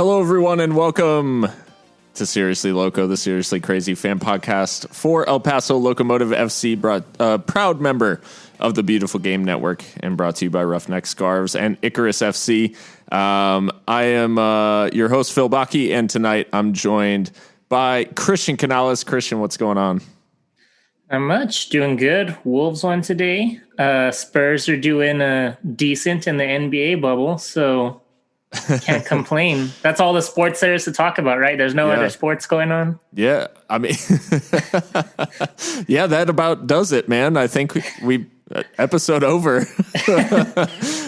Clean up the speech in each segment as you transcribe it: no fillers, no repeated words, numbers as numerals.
Hello, everyone, and welcome to Seriously Loco, the Seriously Crazy fan podcast for El Paso Locomotive FC, proud member of the Beautiful Game Network, and brought to you by Roughneck Scarves and Icarus FC. I am your host, Phil Bakke, and tonight I'm joined by Christian Canales. Christian, what's going on? Not much. Doing good. Wolves won today. Spurs are doing decent in the NBA bubble, so can't complain. That's all the sports there is to talk about, right? There's no other sports going on. Yeah, I mean, yeah, that about does it, man. I think we episode over.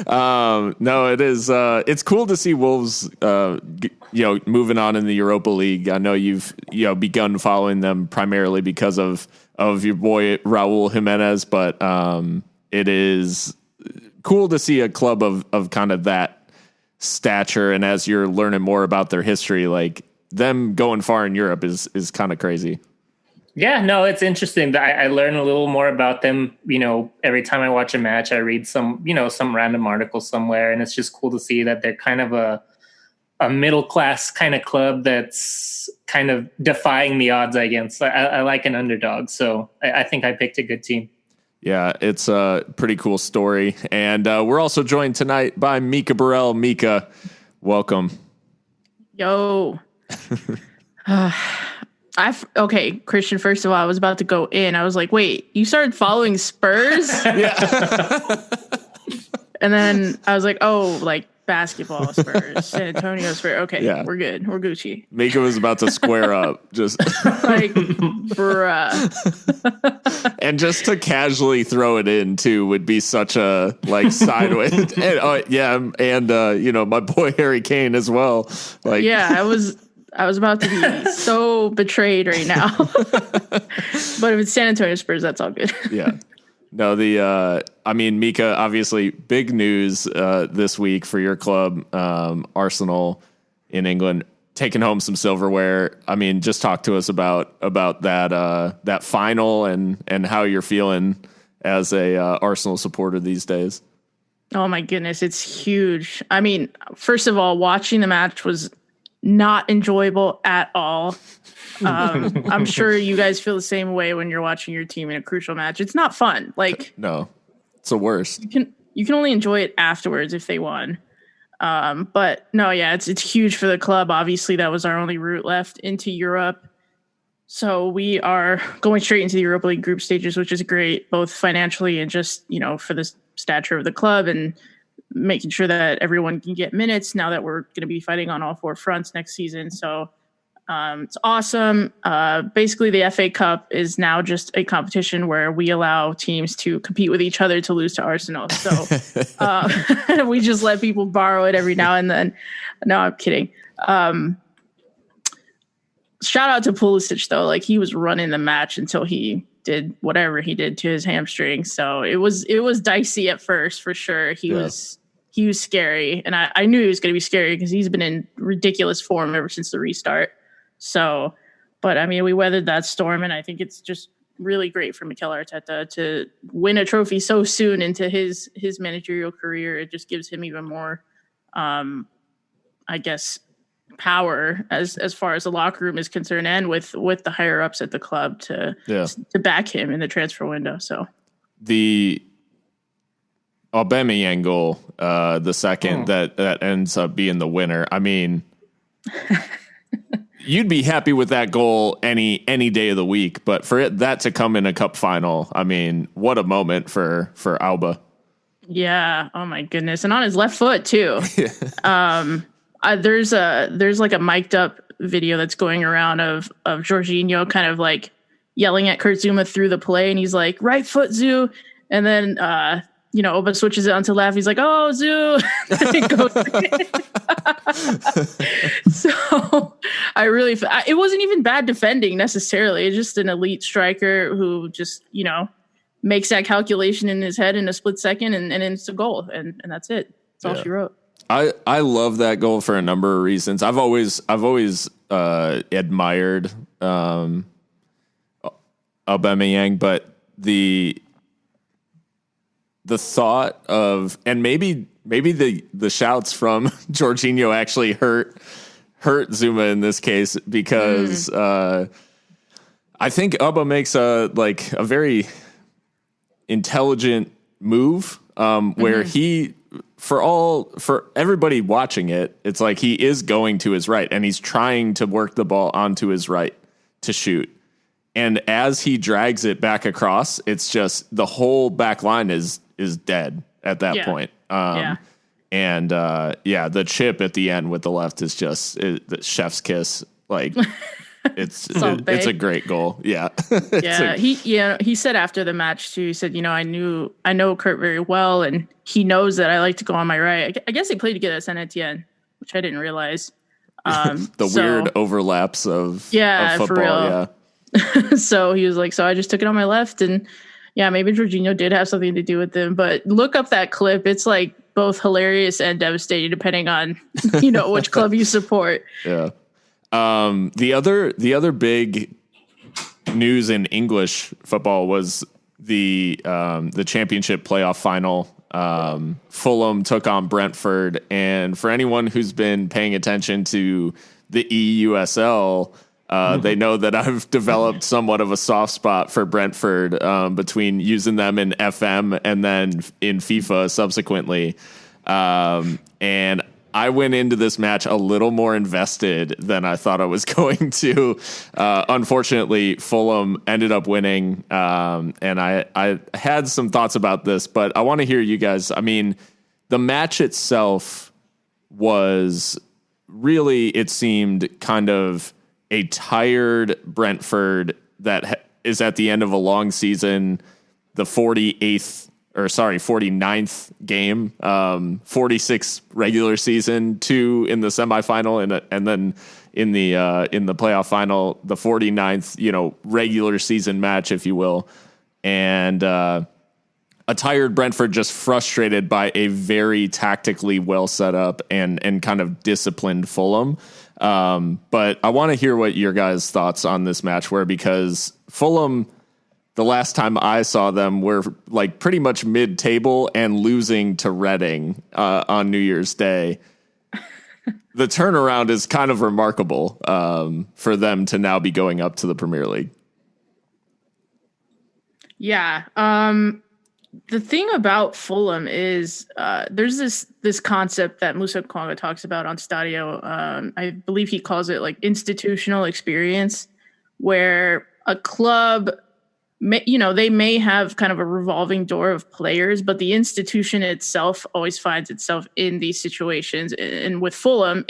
No, it is. It's cool to see Wolves, moving on in the Europa League. I know you've begun following them primarily because of your boy Raul Jimenez, but it is cool to see a club of kind of that stature, and as you're learning more about their history, like them going far in Europe is kind of crazy. Yeah, no, it's interesting. I learn a little more about them. Every time I watch a match, I read some random article somewhere, and it's just cool to see that they're kind of a middle class kind of club that's kind of defying the odds, I guess. I like an underdog, so I think I picked a good team. Yeah, it's a pretty cool story. And we're also joined tonight by Mikka Burrell. Mikka, welcome. Yo. Okay, Christian, first of all, I was about to go in. I was like, wait, you started following Spurs? Yeah. And then I was like, oh, like basketball Spurs, San Antonio Spurs. Okay, yeah. We're good. We're Gucci. Mikka was about to square up. Just like, bruh. And just to casually throw it in, too, would be such a, like, sideways. And my boy Harry Kane as well. Like, yeah, I was about to be so betrayed right now. But if it's San Antonio Spurs, that's all good. Yeah. No, Mikka, obviously big news this week for your club, Arsenal in England, taking home some silverware. I mean, just talk to us about that final and how you're feeling as a Arsenal supporter these days. Oh my goodness, it's huge. I mean, first of all, watching the match was not enjoyable at all. I'm sure you guys feel the same way when you're watching your team in a crucial match. It's not fun. Like, no, it's the worst. You can only enjoy it afterwards if they won. But no, yeah, it's huge for the club. Obviously, that was our only route left into Europe. So we are going straight into the Europa League group stages, which is great, both financially and just, for the stature of the club and making sure that everyone can get minutes now that we're going to be fighting on all four fronts next season. So it's awesome. Basically, the FA Cup is now just a competition where we allow teams to compete with each other to lose to Arsenal. So we just let people borrow it every now and then. No, I'm kidding. Shout out to Pulisic, though. Like, he was running the match until he did whatever he did to his hamstring. So it was dicey at first, for sure. He was scary. And I knew he was going to be scary because he's been in ridiculous form ever since the restart. So, but I mean, we weathered that storm, and I think it's just really great for Mikel Arteta to win a trophy so soon into his managerial career. It just gives him even more, I guess, power as far as the locker room is concerned, and with the higher ups at the club to back him in the transfer window. So the Aubameyang goal, the second that ends up being the winner. I mean, you'd be happy with that goal any day of the week, but for that to come in a cup final, I mean, what a moment for Alba. Yeah. Oh my goodness. And on his left foot too. There's like a mic'd up video that's going around of Jorginho kind of like yelling at Kurt Zouma through the play, and he's like, right foot, Zoo. And then Oba switches it onto left. He's like, oh, Zoo. So it wasn't even bad defending necessarily. It's just an elite striker who just, makes that calculation in his head in a split second, and it's a goal. And that's it. That's all she wrote. I love that goal for a number of reasons. I've always admired Aubameyang, but the thought of, and maybe the shouts from Jorginho actually hurt hurt Zuma in this case because I think Ubba makes a very intelligent move where he, for everybody watching it, it's like he is going to his right and he's trying to work the ball onto his right to shoot. And as he drags it back across, it's just the whole back line is dead at that point. And the chip at the end with the left is just the chef's kiss. Like it's a great goal. Yeah. He said after the match too, he said, I know Kurt very well and he knows that I like to go on my right. I guess they played together at Saint Etienne, which I didn't realize. Weird overlaps of football. For real. Yeah. So he was like, so I just took it on my left, and maybe Jorginho did have something to do with them. But look up that clip; it's like both hilarious and devastating, depending on which club you support. Yeah. The other big news in English football was the championship playoff final. Fulham took on Brentford, and for anyone who's been paying attention to the EUSL. They know that I've developed somewhat of a soft spot for Brentford between using them in FM and then in FIFA subsequently. And I went into this match a little more invested than I thought I was going to. Unfortunately, Fulham ended up winning. And I had some thoughts about this, but I want to hear you guys. I mean, the match itself was really, it seemed kind of a tired Brentford that is at the end of a long season, the 49th game, 46 regular season, 2 in the semifinal, and then in the playoff final, the 49th, regular season match, if you will. And a tired Brentford just frustrated by a very tactically well set up and kind of disciplined Fulham. But I want to hear what your guys' thoughts on this match were, because Fulham, the last time I saw them, were like pretty much mid-table and losing to Reading on New Year's Day. The turnaround is kind of remarkable for them to now be going up to the Premier League. Yeah. The thing about Fulham is there's this concept that Musa Kwanga talks about on Stadio. I believe he calls it like institutional experience, where a club, they may have kind of a revolving door of players, but the institution itself always finds itself in these situations. And with Fulham,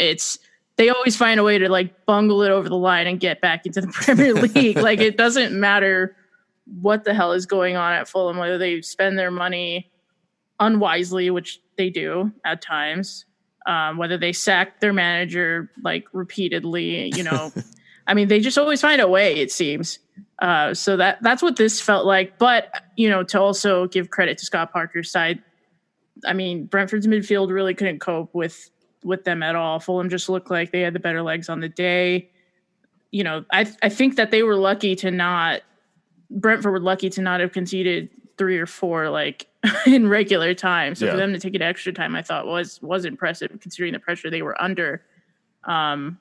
they always find a way to like bungle it over the line and get back into the Premier League. Like, it doesn't matter what the hell is going on at Fulham, whether they spend their money unwisely, which they do at times, whether they sack their manager like repeatedly, I mean, they just always find a way, it seems. So that's what this felt like. But, to also give credit to Scott Parker's side, I mean, Brentford's midfield really couldn't cope with them at all. Fulham just looked like they had the better legs on the day. I think that Brentford were lucky to not have conceded 3 or 4 like in regular time. So for them to take it extra time, I thought was impressive considering the pressure they were under. As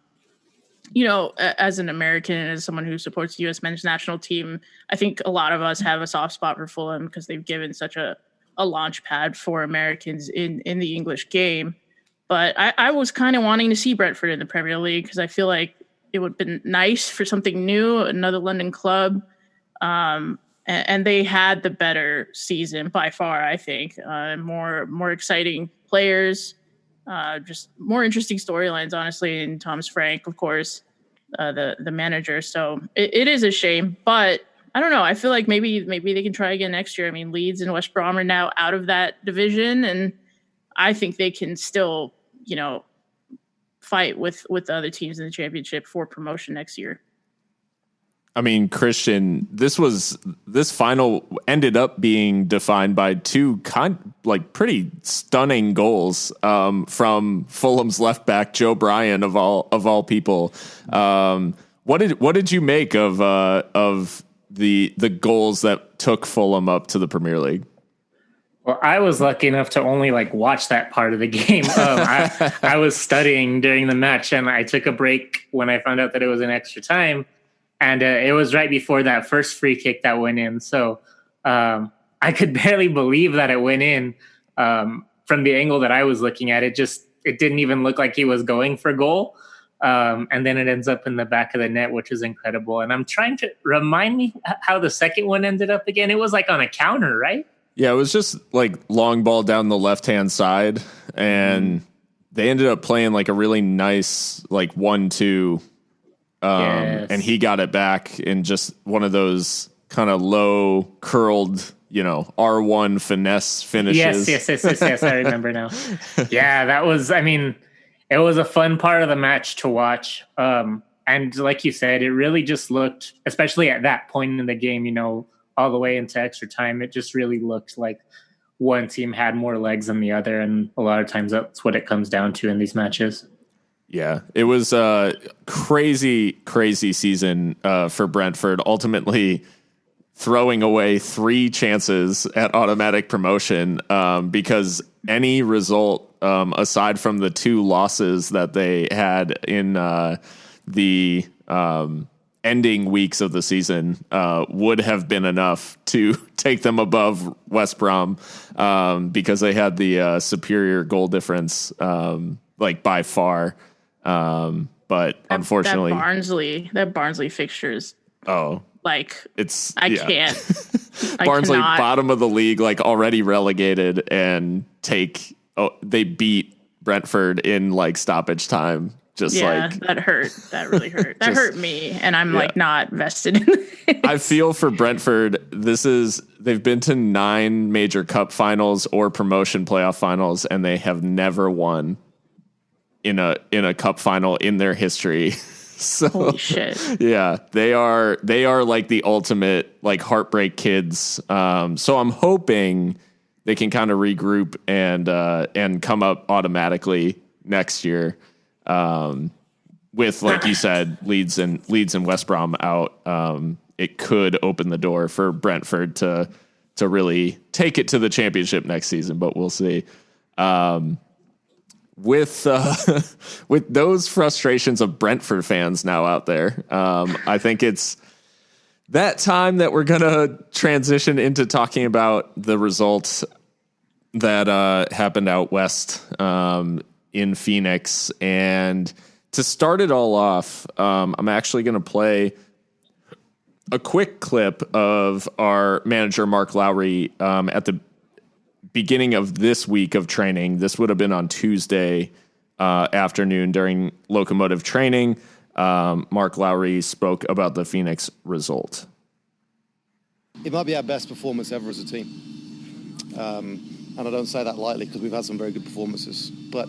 an American and as someone who supports the U.S. men's national team, I think a lot of us have a soft spot for Fulham because they've given such a launch pad for Americans in the English game. But I was kind of wanting to see Brentford in the Premier League because I feel like it would have been nice for something new, another London club. And they had the better season by far, I think. More exciting players, just more interesting storylines, honestly. And Thomas Frank, of course, the manager. So it is a shame, but I don't know. I feel like maybe they can try again next year. I mean, Leeds and West Brom are now out of that division, and I think they can still, fight with the other teams in the championship for promotion next year. I mean, Christian, this final ended up being defined by 2 pretty stunning goals from Fulham's left back Joe Bryan of all people. What did you make of the goals that took Fulham up to the Premier League? Well, I was lucky enough to only watch that part of the game. I was studying during the match, and I took a break when I found out that it was in extra time, and it was right before that first free kick that went in. So I could barely believe that it went in. From the angle that I was looking at, it didn't even look like he was going for goal. And then it ends up in the back of the net, which is incredible. And I'm trying to remind me how the second one ended up again. It was on a counter, right? Yeah, it was just long ball down the left-hand side, and they ended up playing a really nice 1-2, yes. And he got it back in just one of those kind of low curled, R1 finesse finishes. Yes. I remember now. Yeah, that was. I mean, it was a fun part of the match to watch. And like you said, it really just looked, especially at that point in the game, all the way into extra time, it just really looked like one team had more legs than the other. And a lot of times that's what it comes down to in these matches. Yeah, it was a crazy season for Brentford, ultimately throwing away 3 chances at automatic promotion because any result, aside from the 2 losses that they had in the ending weeks of the season, would have been enough to take them above West Brom because they had the superior goal difference, by far. But unfortunately, that Barnsley fixtures. Oh, I can't. Barnsley, bottom of the league, already relegated, and they beat Brentford in stoppage time. That hurt. That really hurt. That hurt me, and I'm not vested in it. I feel for Brentford. They've been to 9 major cup finals or promotion playoff finals, and they have never won in a cup final in their history. So, holy shit. Yeah, they are the ultimate heartbreak kids. So I'm hoping they can kind of regroup and come up automatically next year. With, like you said, Leeds and West Brom out, it could open the door for Brentford to really take it to the championship next season, but we'll see. With those frustrations of Brentford fans now out there, I think it's that time that we're gonna transition into talking about the results that happened out west in Phoenix. And to start it all off, I'm actually going to play a quick clip of our manager, Mark Lowry, at the beginning of this week of training. This would have been on Tuesday afternoon during Locomotive training. Mark Lowry spoke about the Phoenix result. It might be our best performance ever as a team. And I don't say that lightly because we've had some very good performances. But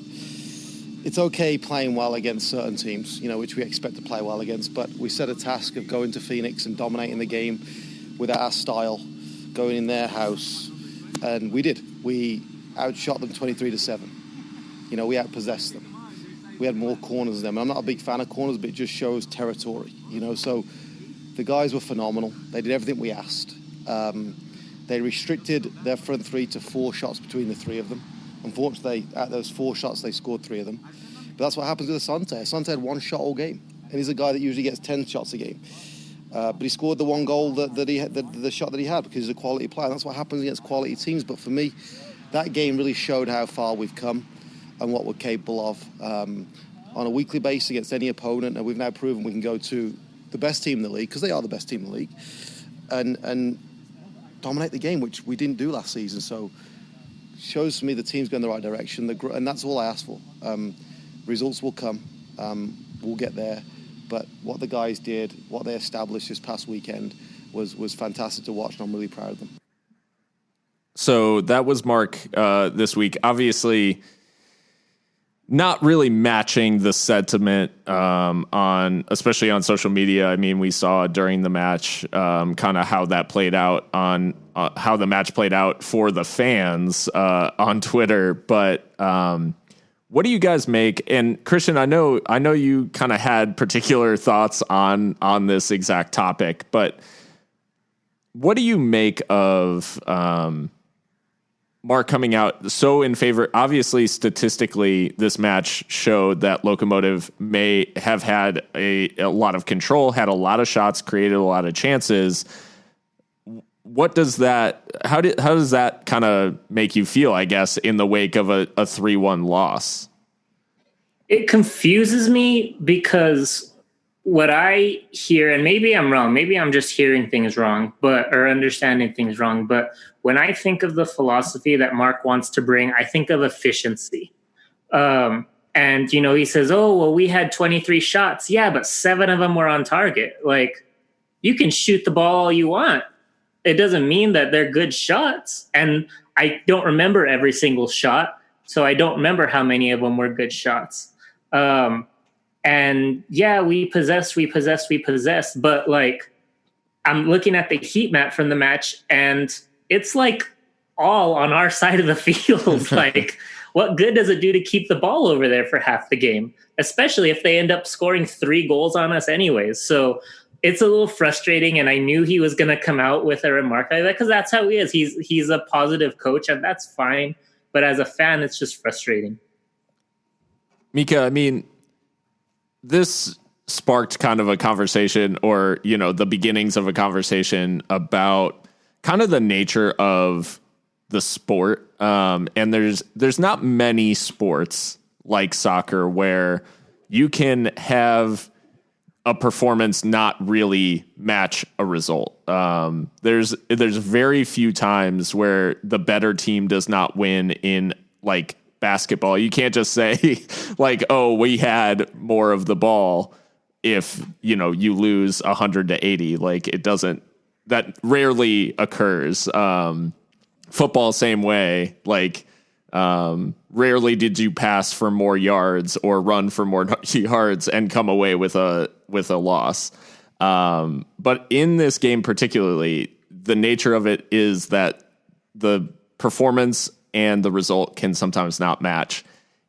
it's okay playing well against certain teams, which we expect to play well against. But we set a task of going to Phoenix and dominating the game with our style, going in their house. And we did. We outshot them 23-7. We outpossessed them. We had more corners than them. I'm not a big fan of corners, but it just shows territory, So the guys were phenomenal. They did everything we asked. They restricted their front 3 to 4 shots between the 3 of them. Unfortunately, at those 4 shots, they scored 3 of them. But that's what happens with Asante. Asante had 1 shot all game. And he's a guy that usually gets 10 shots a game. But he scored the 1 goal that he had, the shot that he had, because he's a quality player. And that's what happens against quality teams. But for me, that game really showed how far we've come and what we're capable of on a weekly basis against any opponent. And we've now proven we can go to the best team in the league, because they are the best team in the league, and dominate the game, which we didn't do last season. So shows to me the team's going in the right direction, and that's all I ask for. Results will come. We'll get there. But what the guys did, what they established this past weekend was fantastic to watch, and I'm really proud of them. So that was Mark this week. Obviously, not really matching the sentiment especially on social media. I mean, we saw during the match kind of how that played out on how the match played out for the fans on Twitter. But what do you guys make? And Christian, I know you kind of had particular thoughts on this exact topic, but what do you make of Mark coming out so in favor. Obviously, statistically, this match showed that Locomotive may have had a lot of control, had a lot of shots, created a lot of chances. What does that? How does that kind of make you feel? I guess in the wake of a 3-1 loss, it confuses me because what I hear, and maybe I'm wrong, maybe I'm just hearing things wrong, or understanding things wrong. But when I think of the philosophy that Mark wants to bring, I think of efficiency. And, he says, oh, well, we had 23 shots. Yeah, but 7 of them were on target. Like, you can shoot the ball all you want. It doesn't mean that they're good shots. And I don't remember every single shot, so I don't remember how many of them were good shots. And yeah, we possessed, but like, I'm looking at the heat map from the match and it's like all on our side of the field. Like, what good does it do to keep the ball over there for half the game, especially if they end up scoring 3 goals on us anyways? So it's a little frustrating, and I knew he was going to come out with a remark like that because that's how he is. He's a positive coach, and that's fine. But as a fan, it's just frustrating. Mikka, I mean, this sparked kind of a conversation, or, the beginnings of a conversation about kind of the nature of the sport. And there's not many sports like soccer where you can have a performance not really match a result. There's very few times where the better team does not win in like basketball. You can't just say like, oh, we had more of the ball if, you lose 100-80. Like, it doesn't, that rarely occurs. Football, same way. Like, rarely did you pass for more yards or run for more yards and come away with a loss. But in this game particularly, the nature of it is that the performance and the result can sometimes not match.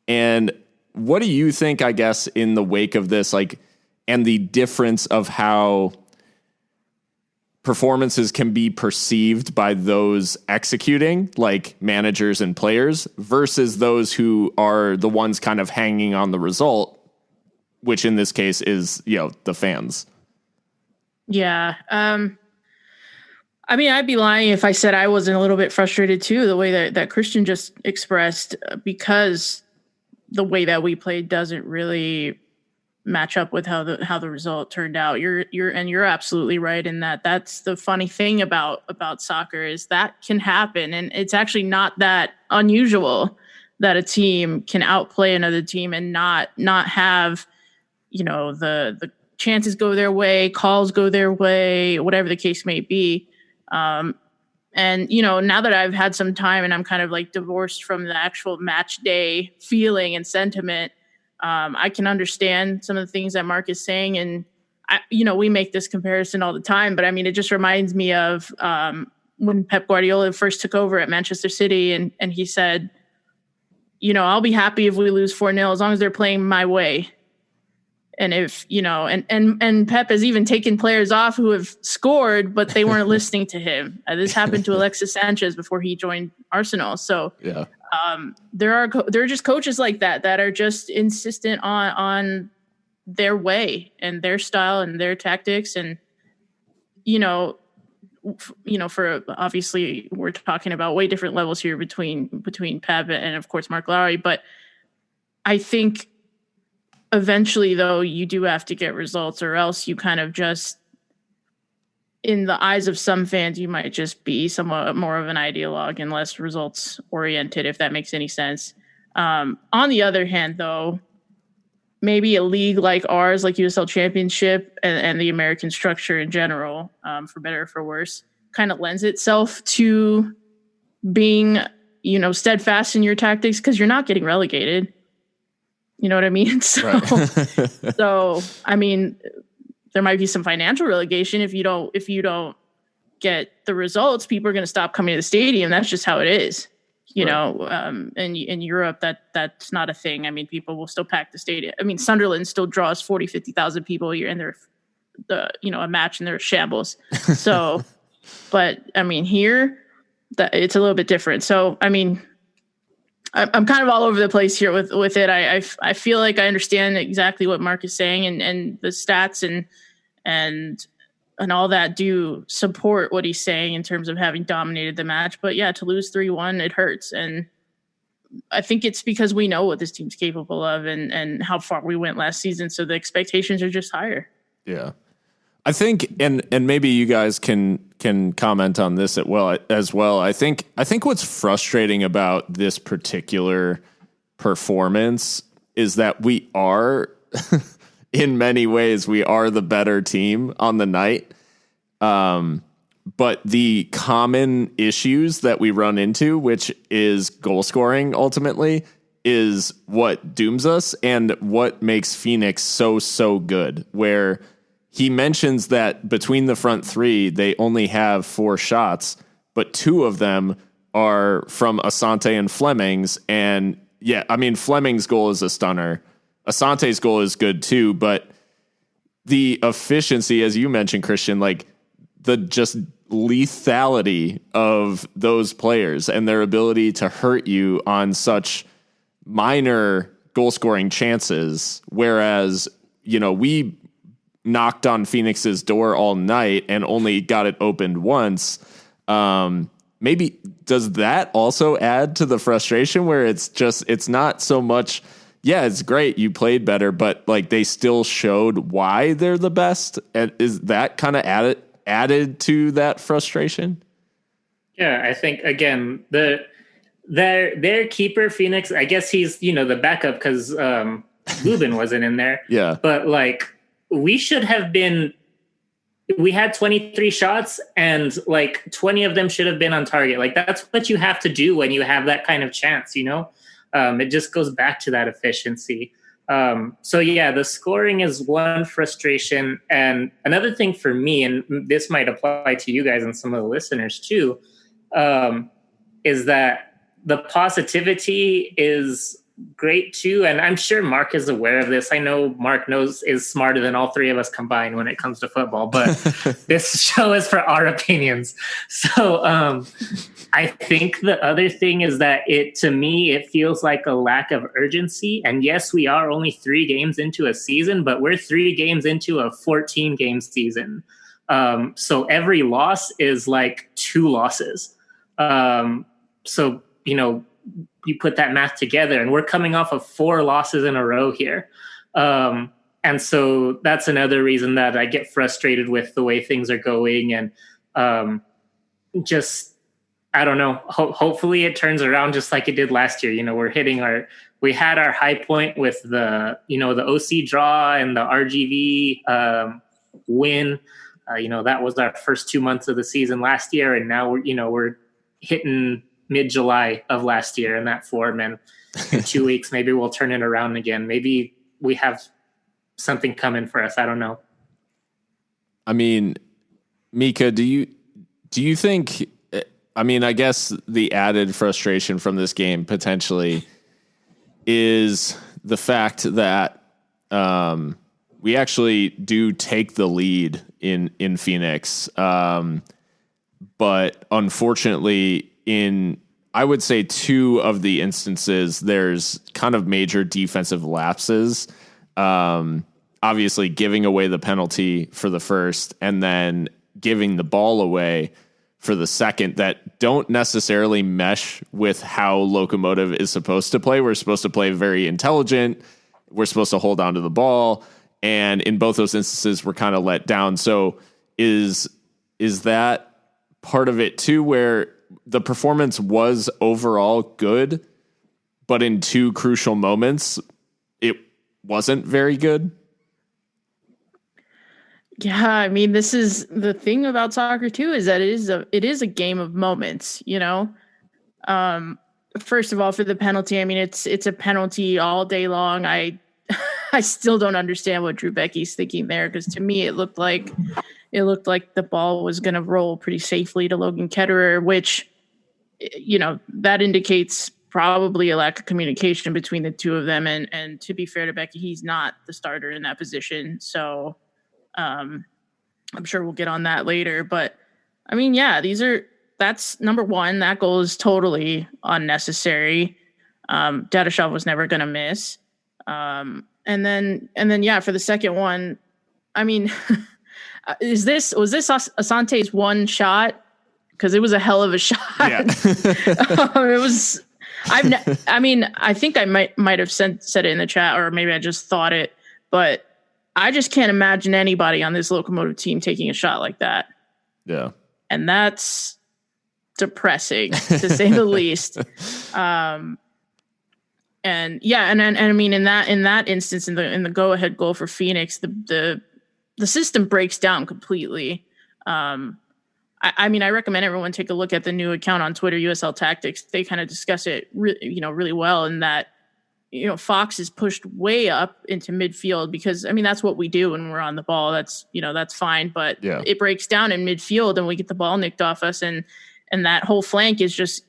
And what do you think, I guess, in the wake of this, like, and the difference of how performances can be perceived by those executing, like managers and players, versus those who are the ones kind of hanging on the result, which in this case is, the fans? Yeah. I mean, I'd be lying if I said I wasn't a little bit frustrated too, the way that Christian just expressed, because the way that we played doesn't really match up with how the result turned out. You're absolutely right in that. That's the funny thing about soccer, is that can happen, and it's actually not that unusual that a team can outplay another team and not have, the chances go their way, calls go their way, whatever the case may be. And now that I've had some time and I'm kind of like divorced from the actual match day feeling and sentiment, I can understand some of the things that Mark is saying. And we make this comparison all the time, but I mean, it just reminds me of when Pep Guardiola first took over at Manchester City, and he said, I'll be happy if we lose 4-0 as long as they're playing my way. And if, and Pep has even taken players off who have scored, but they weren't listening to him. This happened to Alexis Sanchez before he joined Arsenal. So yeah. There are just coaches like that are just insistent on their way and their style and their tactics. And, for obviously we're talking about way different levels here between Pep and of course Mark Lowry. But I think eventually though, you do have to get results, or else you kind of just, in the eyes of some fans, you might just be somewhat more of an ideologue and less results oriented, if that makes any sense. On the other hand, though, maybe a league like ours, like USL Championship and the American structure in general, for better or for worse, kind of lends itself to being, steadfast in your tactics, because you're not getting relegated. You know what I mean? So, right. So, I mean, there might be some financial relegation if you don't get the results. People are going to stop coming to the stadium. That's just how it is. And in Europe, that's not a thing. I mean, people will still pack the stadium. I mean, Sunderland still draws 50,000 people a year, and they're a match, and they're shambles. So, but I mean, here that it's a little bit different. So, I mean, I'm kind of all over the place here with it. I feel like I understand exactly what Mark is saying, and the stats and all that do support what he's saying in terms of having dominated the match. But yeah, to lose 3-1, it hurts. And I think it's because we know what this team's capable of and how far we went last season. So the expectations are just higher. Yeah. I think, and maybe you guys can comment on this as well. I think what's frustrating about this particular performance is that we are, in many ways, we are the better team on the night. But the common issues that we run into, which is goal scoring ultimately, is what dooms us and what makes Phoenix so good, where he mentions that between the front three, they only have 4 shots, but 2 of them are from Asante and Fleming's. And yeah, I mean, Fleming's goal is a stunner. Asante's goal is good too, but the efficiency, as you mentioned, Christian, like the just lethality of those players and their ability to hurt you on such minor goal scoring chances. Whereas, we knocked on Phoenix's door all night and only got it opened once. Maybe does that also add to the frustration where it's not so much, yeah, it's great, you played better, but like they still showed why they're the best? And is that kind of added to that frustration? Yeah, I think again, their keeper Phoenix, I guess he's, the backup because Lubin wasn't in there. Yeah. But like, we had 23 shots and like 20 of them should have been on target. Like that's what you have to do when you have that kind of chance, it just goes back to that efficiency. So yeah, the scoring is one frustration. And another thing for me, and this might apply to you guys and some of the listeners too, is that the positivity is great too. And I'm sure Mark is aware of this. I know Mark is smarter than all 3 of us combined when it comes to football, but this show is for our opinions. So I think the other thing is that to me, it feels like a lack of urgency. And yes, we are only 3 games into a season, but we're 3 games into a 14 game season. So every loss is like 2 losses. So, you put that math together and we're coming off of 4 losses in a row here. And so that's another reason that I get frustrated with the way things are going. And I don't know, hopefully it turns around just like it did last year. We had our high point with the OC draw and the RGV win. That was our first 2 months of the season last year. And now we're hitting mid-July of last year in that form, and in 2 weeks maybe we'll turn it around again. Maybe we have something coming for us. I don't know. I mean, Mikka, do you think, I mean, I guess the added frustration from this game potentially is the fact that we actually do take the lead in Phoenix, but unfortunately I would say 2 of the instances, there's kind of major defensive lapses. Obviously giving away the penalty for the first and then giving the ball away for the second that don't necessarily mesh with how Locomotive is supposed to play. We're supposed to play very intelligent. We're supposed to hold on to the ball. And in both those instances, we're kind of let down. So is that part of it too, where the performance was overall good, but in 2 crucial moments, it wasn't very good? Yeah, I mean, this is the thing about soccer too, is that it is a game of moments, First of all, for the penalty, I mean, it's a penalty all day long. I still don't understand what Drew Becky's thinking there, because to me it looked like the ball was going to roll pretty safely to Logan Ketterer, which, that indicates probably a lack of communication between the 2 of them. And to be fair to Becky, he's not the starter in that position. So I'm sure we'll get on that later. But I mean, yeah, these are that's number one. That goal is totally unnecessary. Dadashov was never going to miss. And then, yeah, for the second one, I mean, was this Asante's one shot? Because it was a hell of a shot. Yeah. It was. I think I might have said it in the chat, or maybe I just thought it, but I just can't imagine anybody on this Locomotive team taking a shot like that. Yeah. And that's depressing, to say the least. And I mean, in that instance, in the go ahead goal for Phoenix, the system breaks down completely. I mean, I recommend everyone take a look at the new account on Twitter, USL Tactics. They kind of discuss it, really well. In that, Fox is pushed way up into midfield because, I mean, that's what we do when we're on the ball. That's fine, but it breaks down in midfield and we get the ball nicked off us, and that whole flank is just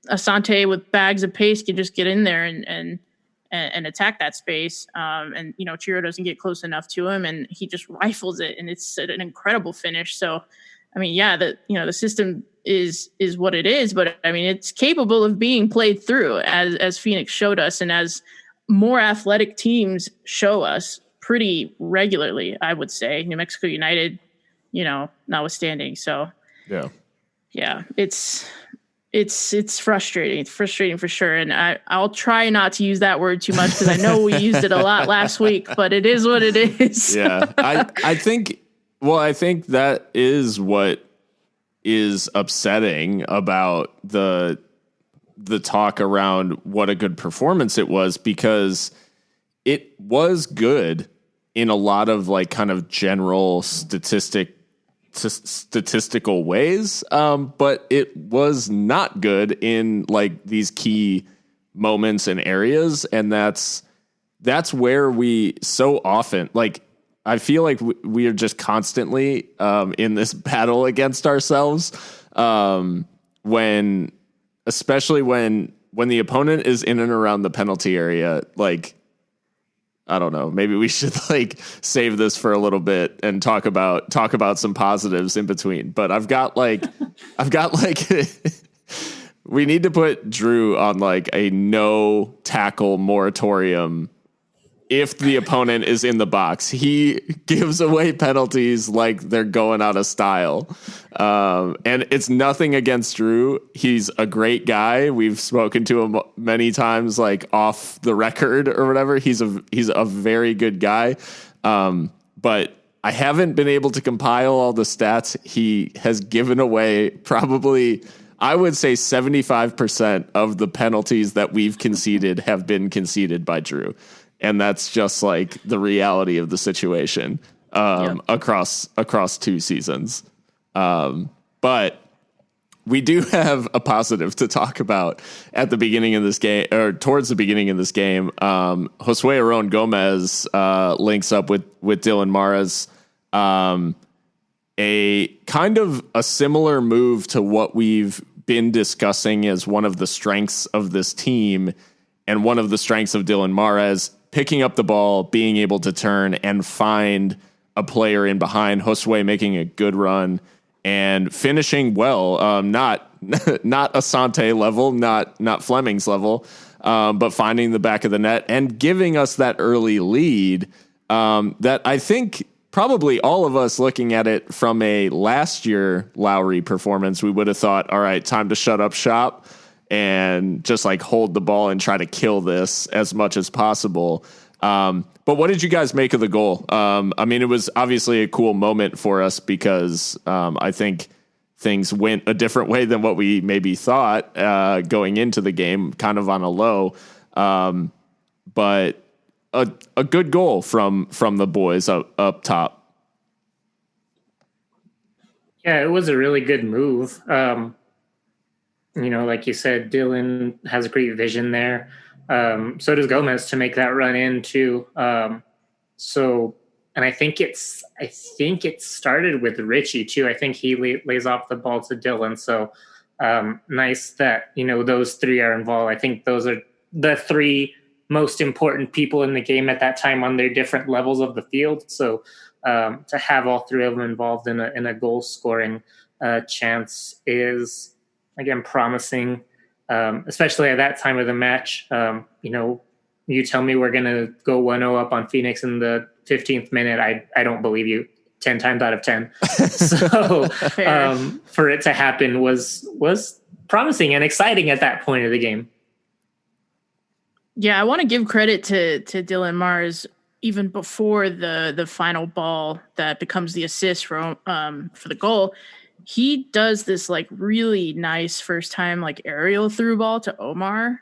Asante with bags of pace can just get in there and attack that space. And Chiro doesn't get close enough to him, and he just rifles it, and it's an incredible finish. So, I mean, yeah, the system is what it is, but I mean, it's capable of being played through, as Phoenix showed us, and as more athletic teams show us pretty regularly, I would say. New Mexico United, notwithstanding. So yeah, it's frustrating. It's frustrating for sure. And I'll try not to use that word too much because I know we used it a lot last week, but it is what it is. Yeah. I think that is what is upsetting about the talk around what a good performance it was, because it was good in a lot of like kind of general statistical ways. But it was not good in like these key moments and areas. And that's where we so often, like, I feel like we are just constantly in this battle against ourselves, especially when the opponent is in and around the penalty area. like, I don't know, maybe we should like save this for a little bit and talk about some positives in between. But I've got like we need to put Drew on like a no tackle moratorium. If the opponent is in the box, he gives away penalties like they're going out of style. And it's nothing against Drew. He's a great guy. We've spoken to him many times, like off the record or whatever. He's a very good guy. But I haven't been able to compile all the stats. He has given away probably, I would say 75% of the penalties that we've conceded have been conceded by Drew. And that's just like the reality of the situation across 2 seasons. But we do have a positive to talk about at the beginning of this game, or towards the beginning of this game. Josue Aron Gomez links up with Dylan Maras. A kind of a similar move to what we've been discussing as one of the strengths of this team and one of the strengths of Dylan Maras, picking up the ball, being able to turn and find a player in behind. Josue making a good run and finishing well. Not Asante level, not Fleming's level, but finding the back of the net and giving us that early lead that I think probably all of us looking at it from a last year Lowry performance, we would have thought, all right, time to shut up shop and just like hold the ball and try to kill this as much as possible. But what did you guys make of the goal? I mean, it was obviously a cool moment for us because I think things went a different way than what we maybe thought going into the game, kind of on a low. But a good goal from the boys up top. Yeah, it was a really good move. Like you said, Dylan has a great vision there. So does Gomez to make that run in too. And I think it started with Richie too. I think he lays off the ball to Dylan. So nice that, those three are involved. I think those are the three most important people in the game at that time on their different levels of the field. So to have all three of them involved in a goal scoring chance is again, promising, especially at that time of the match. You tell me we're going to go 1-0 up on Phoenix in the 15th minute. I don't believe you 10 times out of 10. So for it to happen was promising and exciting at that point of the game. Yeah, I want to give credit to Dylan Mars even before the final ball that becomes the assist for the goal. He does this like really nice first time like aerial through ball to Omar.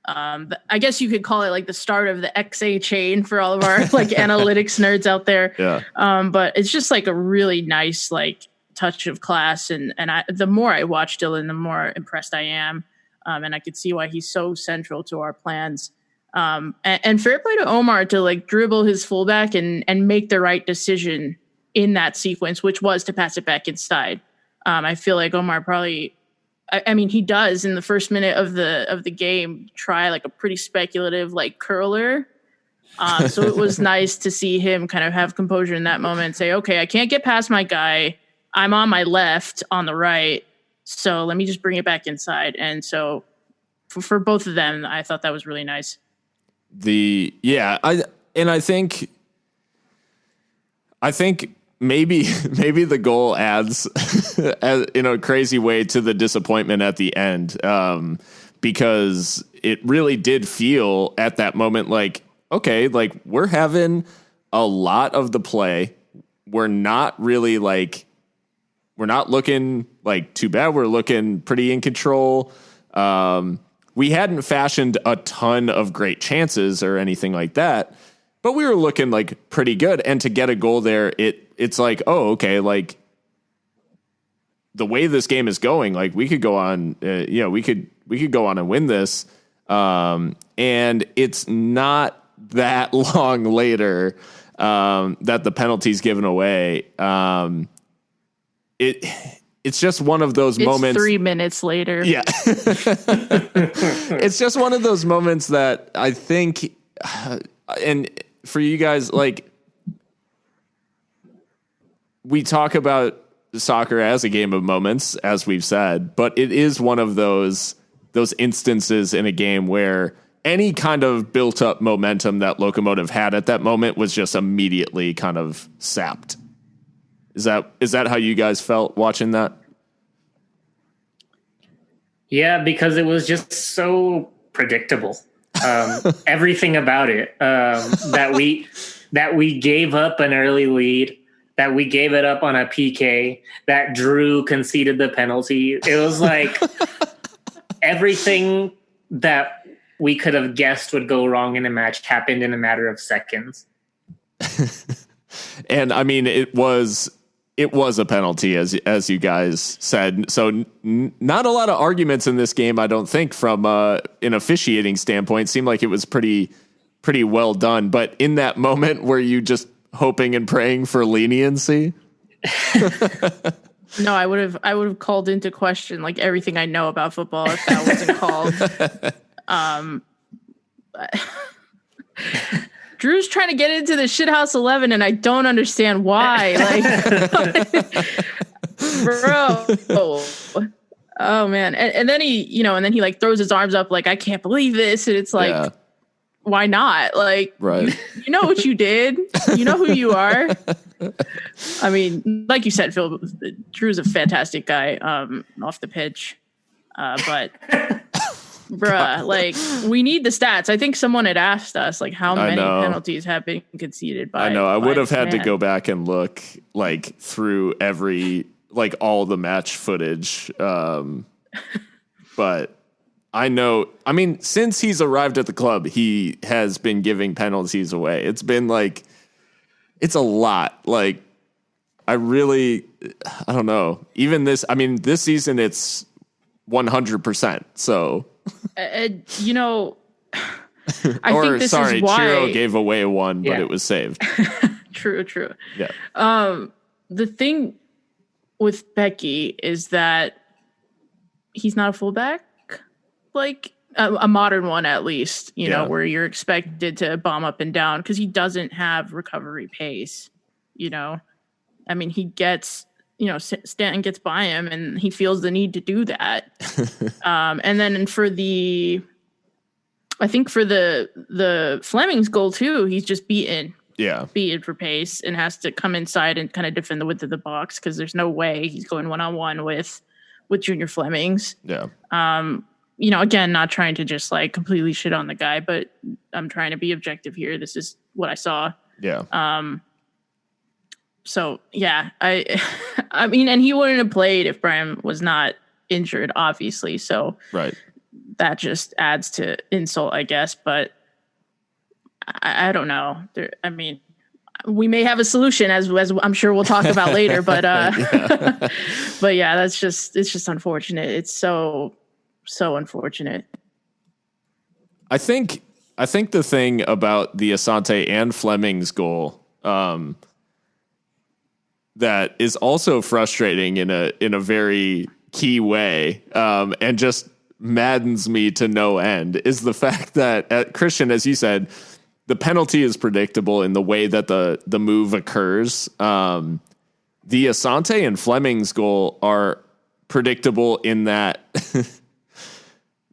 I guess you could call it like the start of the XA chain for all of our like analytics nerds out there. Yeah. But it's just like a really nice like touch of class, and the more I watch Dylan, the more impressed I am, and I could see why he's so central to our plans. And fair play to Omar to like dribble his fullback and make the right decision in that sequence, which was to pass it back inside. I feel like Omar probably, I mean, he does in the first minute of the game try like a pretty speculative like curler. So it was nice to see him kind of have composure in that moment and say, okay, I can't get past my guy. I'm on my left, on the right. So let me just bring it back inside. And so for both of them, I thought that was really nice. I think maybe the goal adds in a crazy way to the disappointment at the end, because it really did feel at that moment like, okay, like we're having a lot of the play. We're not looking like too bad. We're looking pretty in control. We hadn't fashioned a ton of great chances or anything like that, but we were looking like pretty good. And to get a goal there, it's like, oh, okay, like the way this game is going, like we could go on, we could go on and win this. And it's not that long later that the penalty's given away. It's just one of those moments. 3 minutes later. Yeah. It's just one of those moments that I think, and for you guys, like, we talk about soccer as a game of moments, as we've said, but it is one of those instances in a game where any kind of built up momentum that Locomotive had at that moment was just immediately kind of sapped. Is that how you guys felt watching that? Yeah, because it was just so predictable. Everything about it, that we gave up an early lead, that we gave it up on a PK, that Drew conceded the penalty. It was like everything that we could have guessed would go wrong in a match happened in a matter of seconds. And I mean, it was a penalty, as you guys said. So not a lot of arguments in this game, I don't think, from an officiating standpoint. Seemed like it was pretty well done. But in that moment, were you just hoping and praying for leniency? No, I would have called into question like everything I know about football if that wasn't called. Drew's trying to get into the shithouse 11, and I don't understand why. Like, bro. Oh man. And then he like throws his arms up like, I can't believe this. And it's like, yeah. Why not? Like, right. You know what you did. You know who you are. I mean, like you said, Phil, Drew's a fantastic guy off the pitch. But bruh, like we need the stats. I think someone had asked us like how many penalties have been conceded by. I know. I would have had to go back and look like through all the match footage. But I know. I mean, since he's arrived at the club, he has been giving penalties away. It's been like it's a lot. Like I don't know. Even this season it's 100%. So. I think this is why Chiro gave away one, but it was saved. True. Yeah. The thing with Becky is that he's not a fullback, like a modern one, at least, where you're expected to bomb up and down because he doesn't have recovery pace. I mean, he gets Stanton gets by him, and he feels the need to do that. And then I think for the Fleming's goal too, he's just beaten for pace and has to come inside and kind of defend the width of the box because there's no way he's going one-on-one with Junior Fleming's. Yeah. Again, not trying to just like completely shit on the guy, but I'm trying to be objective here. This is what I saw. Yeah. So yeah, I mean, and he wouldn't have played if Brian was not injured, obviously. So right. That just adds to insult, I guess. But I don't know. We may have a solution as I'm sure we'll talk about later. But but yeah, it's just unfortunate. It's so unfortunate. I think the thing about the Asante and Fleming's goal that is also frustrating in a very key way and just maddens me to no end is the fact that Christian, as you said, the penalty is predictable in the way that the move occurs. The Asante and Fleming's goal are predictable in that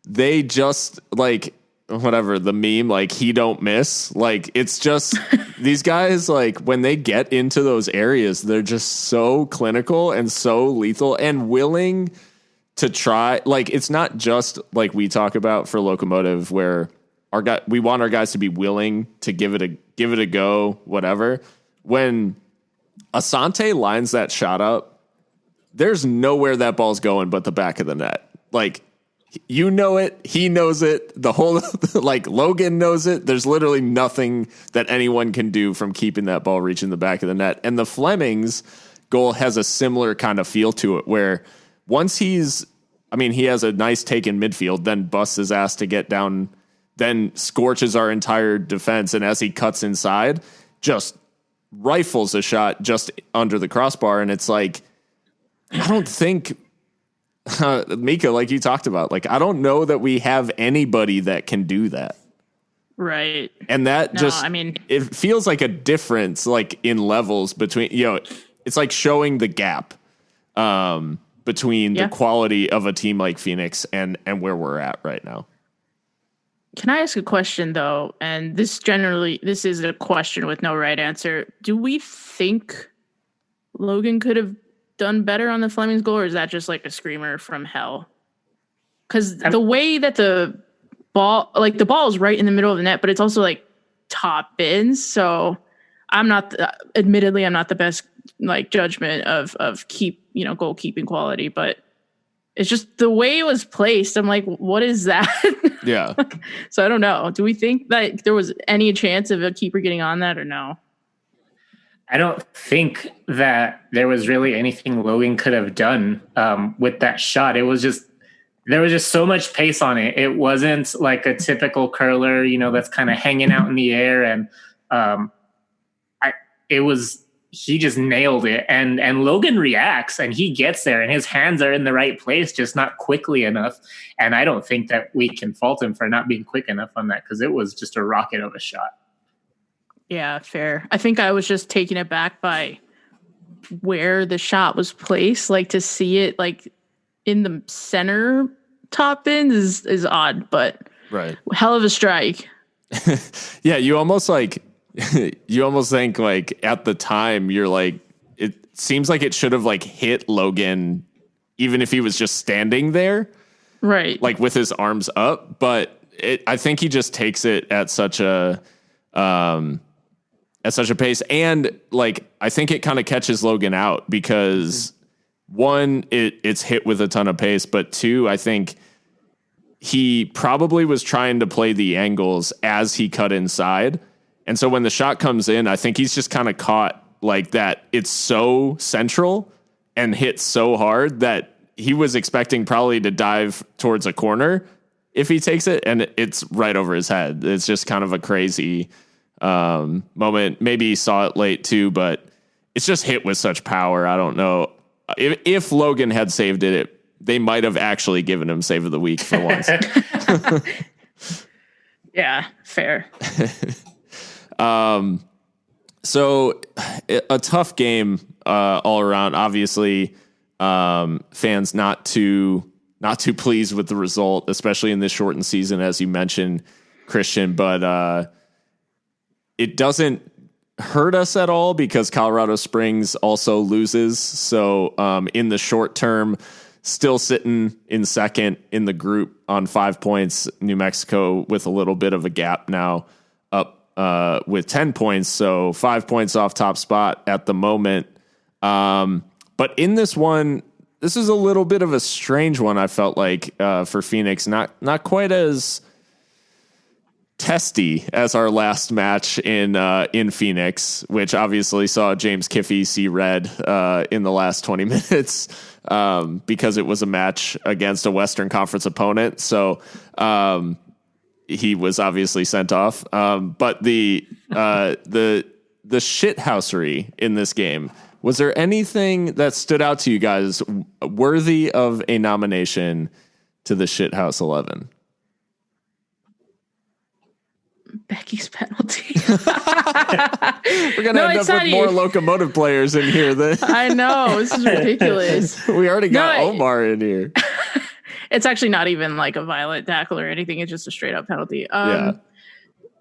they just like whatever the meme, like he don't miss. Like it's just these guys, like when they get into those areas, they're just so clinical and so lethal and willing to try. Like it's not just like we talk about for Locomotive where we want our guys to be willing to give it a go, whatever. When Asante lines that shot up, there's nowhere that ball's going but the back of the net. Like, you know it, he knows it, the whole, like Logan knows it. There's literally nothing that anyone can do from keeping that ball reaching the back of the net. And the Fleming's goal has a similar kind of feel to it where once he has a nice take in midfield, then busts his ass to get down, then scorches our entire defense. And as he cuts inside, just rifles a shot just under the crossbar. And it's like, I don't think, Mikka, like you talked about, like, I don't know that we have anybody that can do that. Right. And that it feels like a difference, like in levels between, it's like showing the gap between the quality of a team like Phoenix and where we're at right now. Can I ask a question though? And this is a question with no right answer. Do we think Logan could have done better on the Fleming's goal, or is that just like a screamer from hell? Because the way that the ball is right in the middle of the net, but it's also like top bins. So I'm not the best like judgment of goalkeeping quality, but it's just the way it was placed. I'm like, what is that? Yeah. So I don't know. Do we think that there was any chance of a keeper getting on that or no? I don't think that there was really anything Logan could have done with that shot. There was just so much pace on it. It wasn't like a typical curler, that's kind of hanging out in the air. And he just nailed it. And Logan reacts and he gets there and his hands are in the right place, just not quickly enough. And I don't think that we can fault him for not being quick enough on that because it was just a rocket of a shot. Yeah, fair. I think I was just taken aback by where the shot was placed. Like to see it like in the center top end is odd, but right. Hell of a strike. Yeah, you almost think like at the time you're like, it seems like it should have like hit Logan even if he was just standing there. Right. Like with his arms up, but I think he just takes it at such a pace. And like, I think it kind of catches Logan out because one, it's hit with a ton of pace, but two, I think he probably was trying to play the angles as he cut inside. And so when the shot comes in, I think he's just kind of caught like that. It's so central and hit so hard that he was expecting probably to dive towards a corner if he takes it, and it's right over his head. It's just kind of a crazy moment. Maybe he saw it late too, but it's just hit with such power. I don't know if Logan had saved it, they might have actually given him save of the week for once. Yeah, fair. So a tough game all around. Obviously, fans not too pleased with the result, especially in this shortened season, as you mentioned, Christian. But it doesn't hurt us at all because Colorado Springs also loses. So in the short term, still sitting in second in the group on 5 points. New Mexico with a little bit of a gap now, up with 10 points. So 5 points off top spot at the moment. But in this one, this is a little bit of a strange one. I felt like for Phoenix, not quite as testy as our last match in Phoenix, which obviously saw James Kiffey see red in the last 20 minutes because it was a match against a Western Conference opponent. So he was obviously sent off. But the shithousery in this game, was there anything that stood out to you guys worthy of a nomination to the Shithouse 11? Becky's penalty. We're going to end up with more Locomotive players in here. I know. This is ridiculous. We already got Omar in here. It's actually not even like a violent tackle or anything. It's just a straight up penalty. Yeah.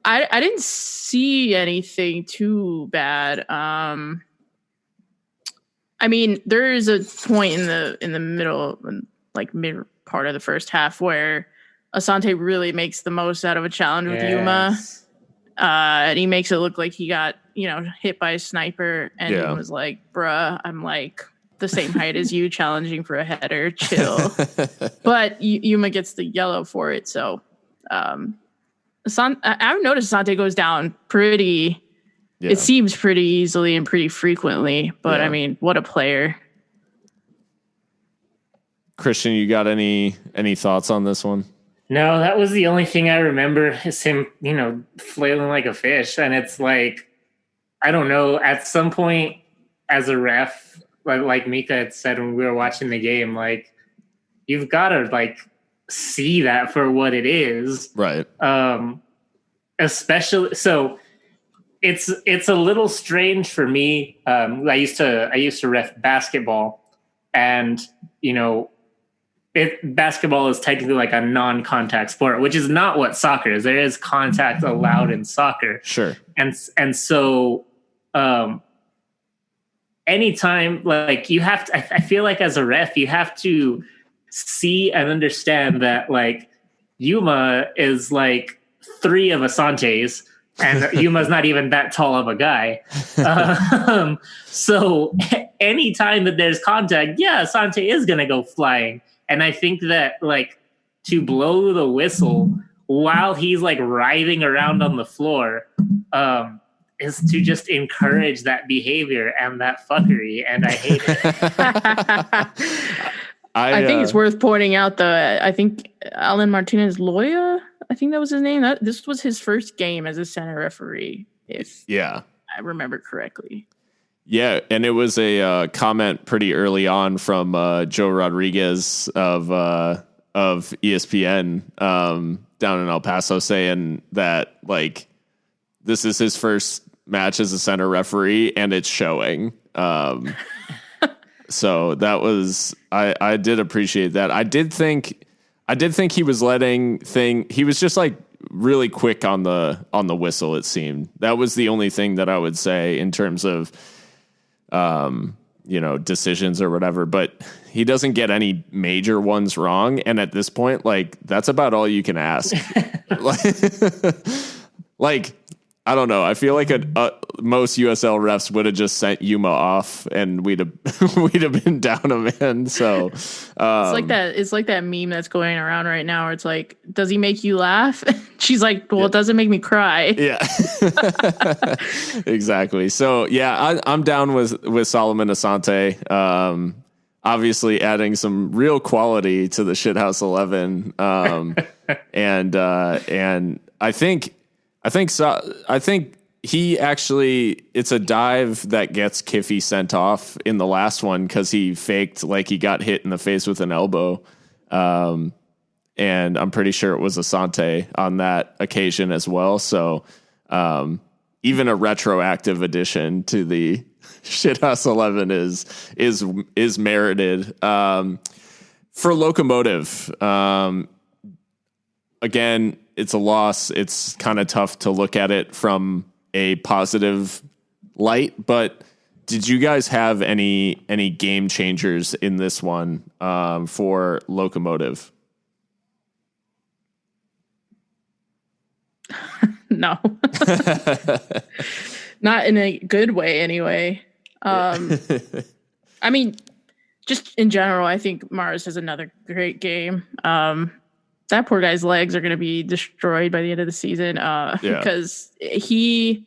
I didn't see anything too bad. I mean, there is a point in the middle, like mid part of the first half, where Asante really makes the most out of a challenge with Yuma. And he makes it look like he got, hit by a sniper, and he was like, bruh, I'm like the same height as you, challenging for a header, chill. But Yuma gets the yellow for it. So I've noticed Asante goes down pretty, it seems pretty easily and pretty frequently, but I mean, what a player. Christian, you got any thoughts on this one? No, that was the only thing I remember is him, flailing like a fish. And it's like, I don't know, at some point as a ref, like Mikka had said when we were watching the game, like, you've got to like see that for what it is. Right. Especially, so it's a little strange for me. I used to ref basketball, and, basketball is technically like a non-contact sport, which is not what soccer is. There is contact allowed in soccer. Sure. And so anytime, like, you have to, I feel like as a ref, you have to see and understand that, like, Yuma is like 3 of Asante's, and Yuma's not even that tall of a guy. So anytime that there's contact, Asante is going to go flying. And I think that, like, to blow the whistle while he's like writhing around on the floor is to just encourage that behavior and that fuckery. And I hate it. I think it's worth pointing out I think Alan Martinez Loya, I think that was his name. This was his first game as a center referee, if I remember correctly. Yeah, and it was a comment pretty early on from Joe Rodriguez of ESPN down in El Paso, saying that, like, this is his first match as a center referee, and it's showing. So that was I did appreciate that. I did think he was he was just like really quick on the whistle. It seemed that was the only thing that I would say in terms of decisions or whatever, but he doesn't get any major ones wrong. And at this point, like, that's about all you can ask. like, I don't know. I feel like most USL refs would have just sent Yuma off, and we'd have been down a man. So it's like that meme that's going around right now, where it's like, does he make you laugh? She's like, well, it doesn't make me cry. Yeah, exactly. So I'm down with Solomon Asante. Obviously, adding some real quality to the Shithouse 11, and I think he actually, it's a dive that gets Kiffey sent off in the last one because he faked like he got hit in the face with an elbow. And I'm pretty sure it was Asante on that occasion as well. So even a retroactive addition to the Shithouse 11 is merited. For Locomotive, again, it's a loss. It's kind of tough to look at it from a positive light, but did you guys have any game changers in this one for Locomotive? No. Not in a good way anyway. I mean, just in general, I think Mars has another great game. That poor guy's legs are going to be destroyed by the end of the season because he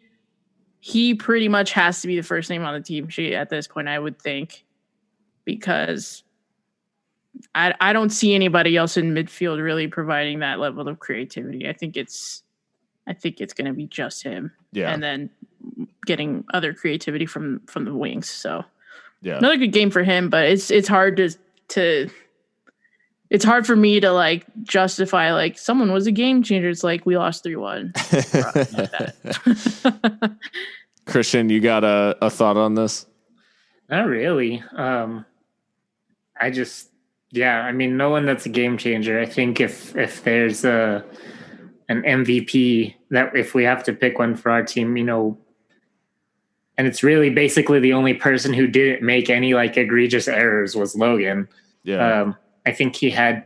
pretty much has to be the first name on the team sheet at this point, I would think, because I don't see anybody else in midfield really providing that level of creativity. I think it's going to be just him, and then getting other creativity from the wings. So another good game for him, but it's hard to. It's hard for me to like justify like someone was a game changer. It's like we lost 3-1. Christian, you got a thought on this? Not really. I mean, no one that's a game changer. I think if there's an MVP that if we have to pick one for our team, and it's really basically the only person who didn't make any like egregious errors was Logan. Yeah. I think he had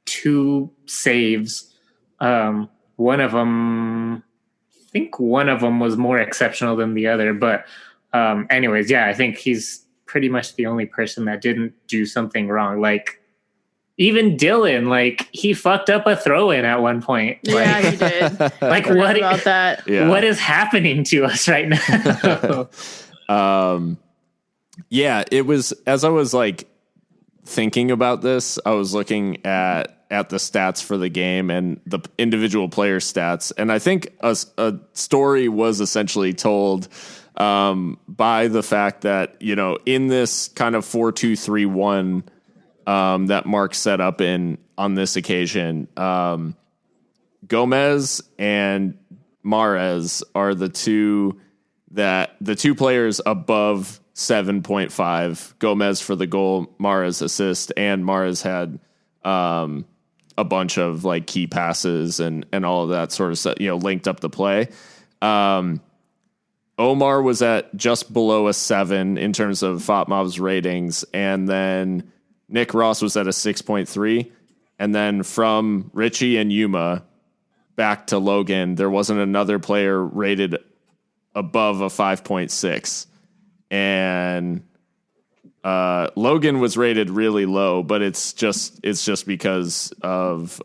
2 saves. One of them was more exceptional than the other. But anyways, I think he's pretty much the only person that didn't do something wrong. Like, even Dylan, like, he fucked up a throw-in at one point. Yeah, he did. Like, what about that? Yeah. What is happening to us right now? It was, as I was like thinking about this, I was looking at the stats for the game and the individual player stats. And I think a story was essentially told by the fact that, in this kind of 4-2-3-1 that Mark set up on this occasion, Gomez and Mahrez are the two players above 7.5. Gomez for the goal, Mahrez assist, and Mahrez had a bunch of like key passes and all of that sort of stuff, linked up the play. Omar was at just below a 7 in terms of FOTMOB's ratings, and then Nick Ross was at a 6.3, and then from Richie and Yuma back to Logan, there wasn't another player rated above a 5.6. And Logan was rated really low, but it's just because of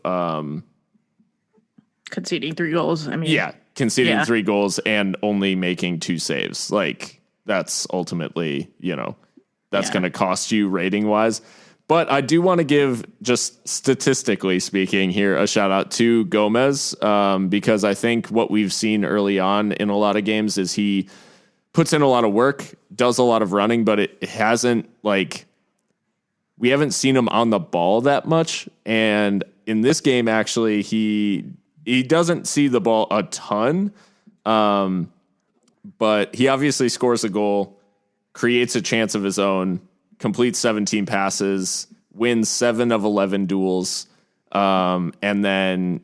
conceding 3 goals. I mean, conceding 3 goals and only making 2 saves. Like, that's ultimately, that's going to cost you rating wise. But I do want to give, just statistically speaking here, a shout out to Gomez because I think what we've seen early on in a lot of games is he puts in a lot of work, does a lot of running, but it hasn't we haven't seen him on the ball that much. And in this game, actually, he doesn't see the ball a ton, but he obviously scores a goal, creates a chance of his own, completes 17 passes, wins 7 of 11 duels, and then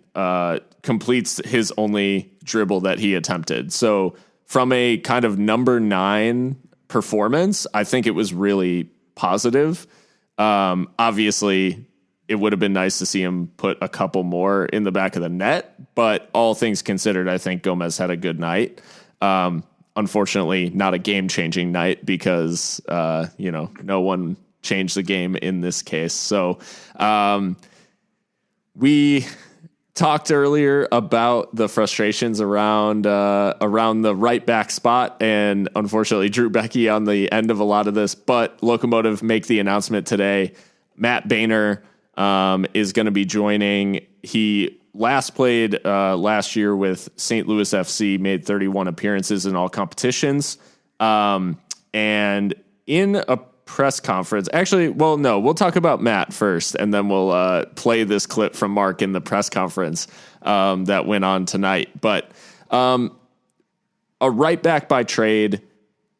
completes his only dribble that he attempted. So from a kind of number 9 performance, I think it was really positive. Obviously, it would have been nice to see him put a couple more in the back of the net, but all things considered, I think Gomez had a good night. Unfortunately, not a game-changing night because, no one changed the game in this case. So we talked earlier about the frustrations around the right back spot, and unfortunately Drew Becky on the end of a lot of this, but Locomotive make the announcement today. Matt Boehner is going to be joining. He last played last year with St. Louis FC, made 31 appearances in all competitions. And in a press conference, we'll talk about Matt first, and then we'll play this clip from Mark in the press conference that went on tonight. But a right back by trade,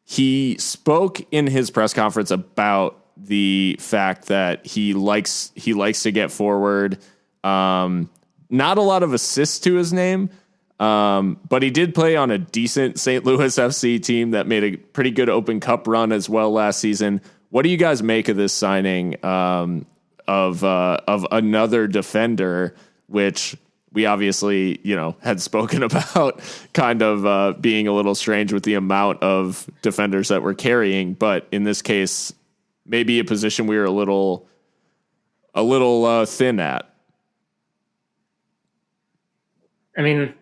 he spoke in his press conference about the fact that he likes to get forward. Not a lot of assists to his name, but he did play on a decent St. Louis FC team that made a pretty good Open Cup run as well last season. What do you guys make of this signing of another defender, which we obviously, had spoken about kind of being a little strange with the amount of defenders that we're carrying, but in this case, maybe a position we were a little thin at. I mean,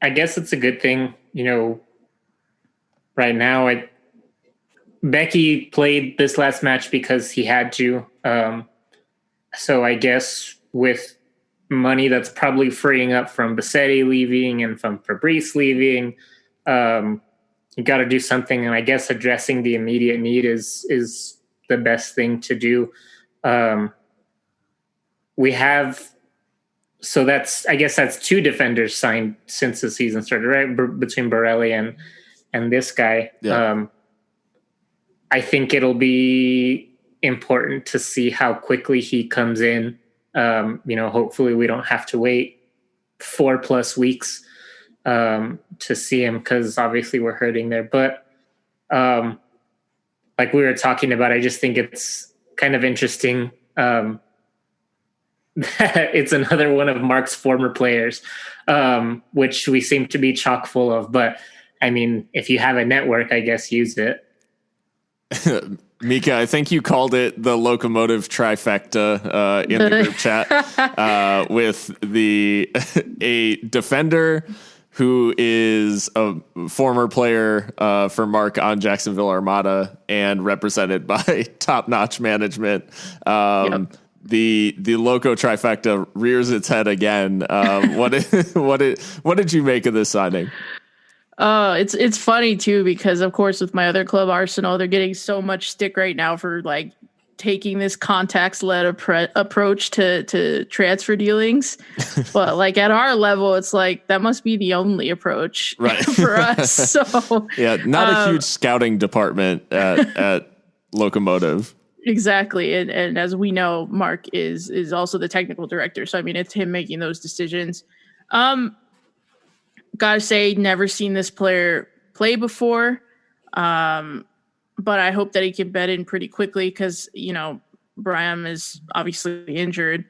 I guess it's a good thing, right now. Becky played this last match because he had to. So I guess with money that's probably freeing up from Bassetti leaving and from Fabrice leaving, you got to do something. And I guess addressing the immediate need is the best thing to do. I guess that's two defenders signed since the season started, right? Between Borelli and this guy. Yeah. I think it'll be important to see how quickly he comes in. Hopefully we don't have to wait 4+ weeks to see him, because obviously we're hurting there. But like we were talking about, I just think it's kind of interesting that it's another one of Mark's former players, which we seem to be chock full of. But I mean, if you have a network, I guess use it. Mikka, I think you called it the Locomotive trifecta in the group chat with a defender who is a former player for Mark on Jacksonville Armada and represented by top-notch management. The Loco trifecta rears its head again. What did you make of this signing? It's funny too, because of course with my other club, Arsenal, they're getting so much stick right now for like taking this contacts-led approach to transfer dealings. But like at our level, it's like that must be the only approach, right, for us. So yeah, not a huge scouting department at Locomotive. Exactly. And as we know, Mark is also the technical director. So I mean, it's him making those decisions. Gotta say, never seen this player play before. But I hope that he can bed in pretty quickly because, Brian is obviously injured.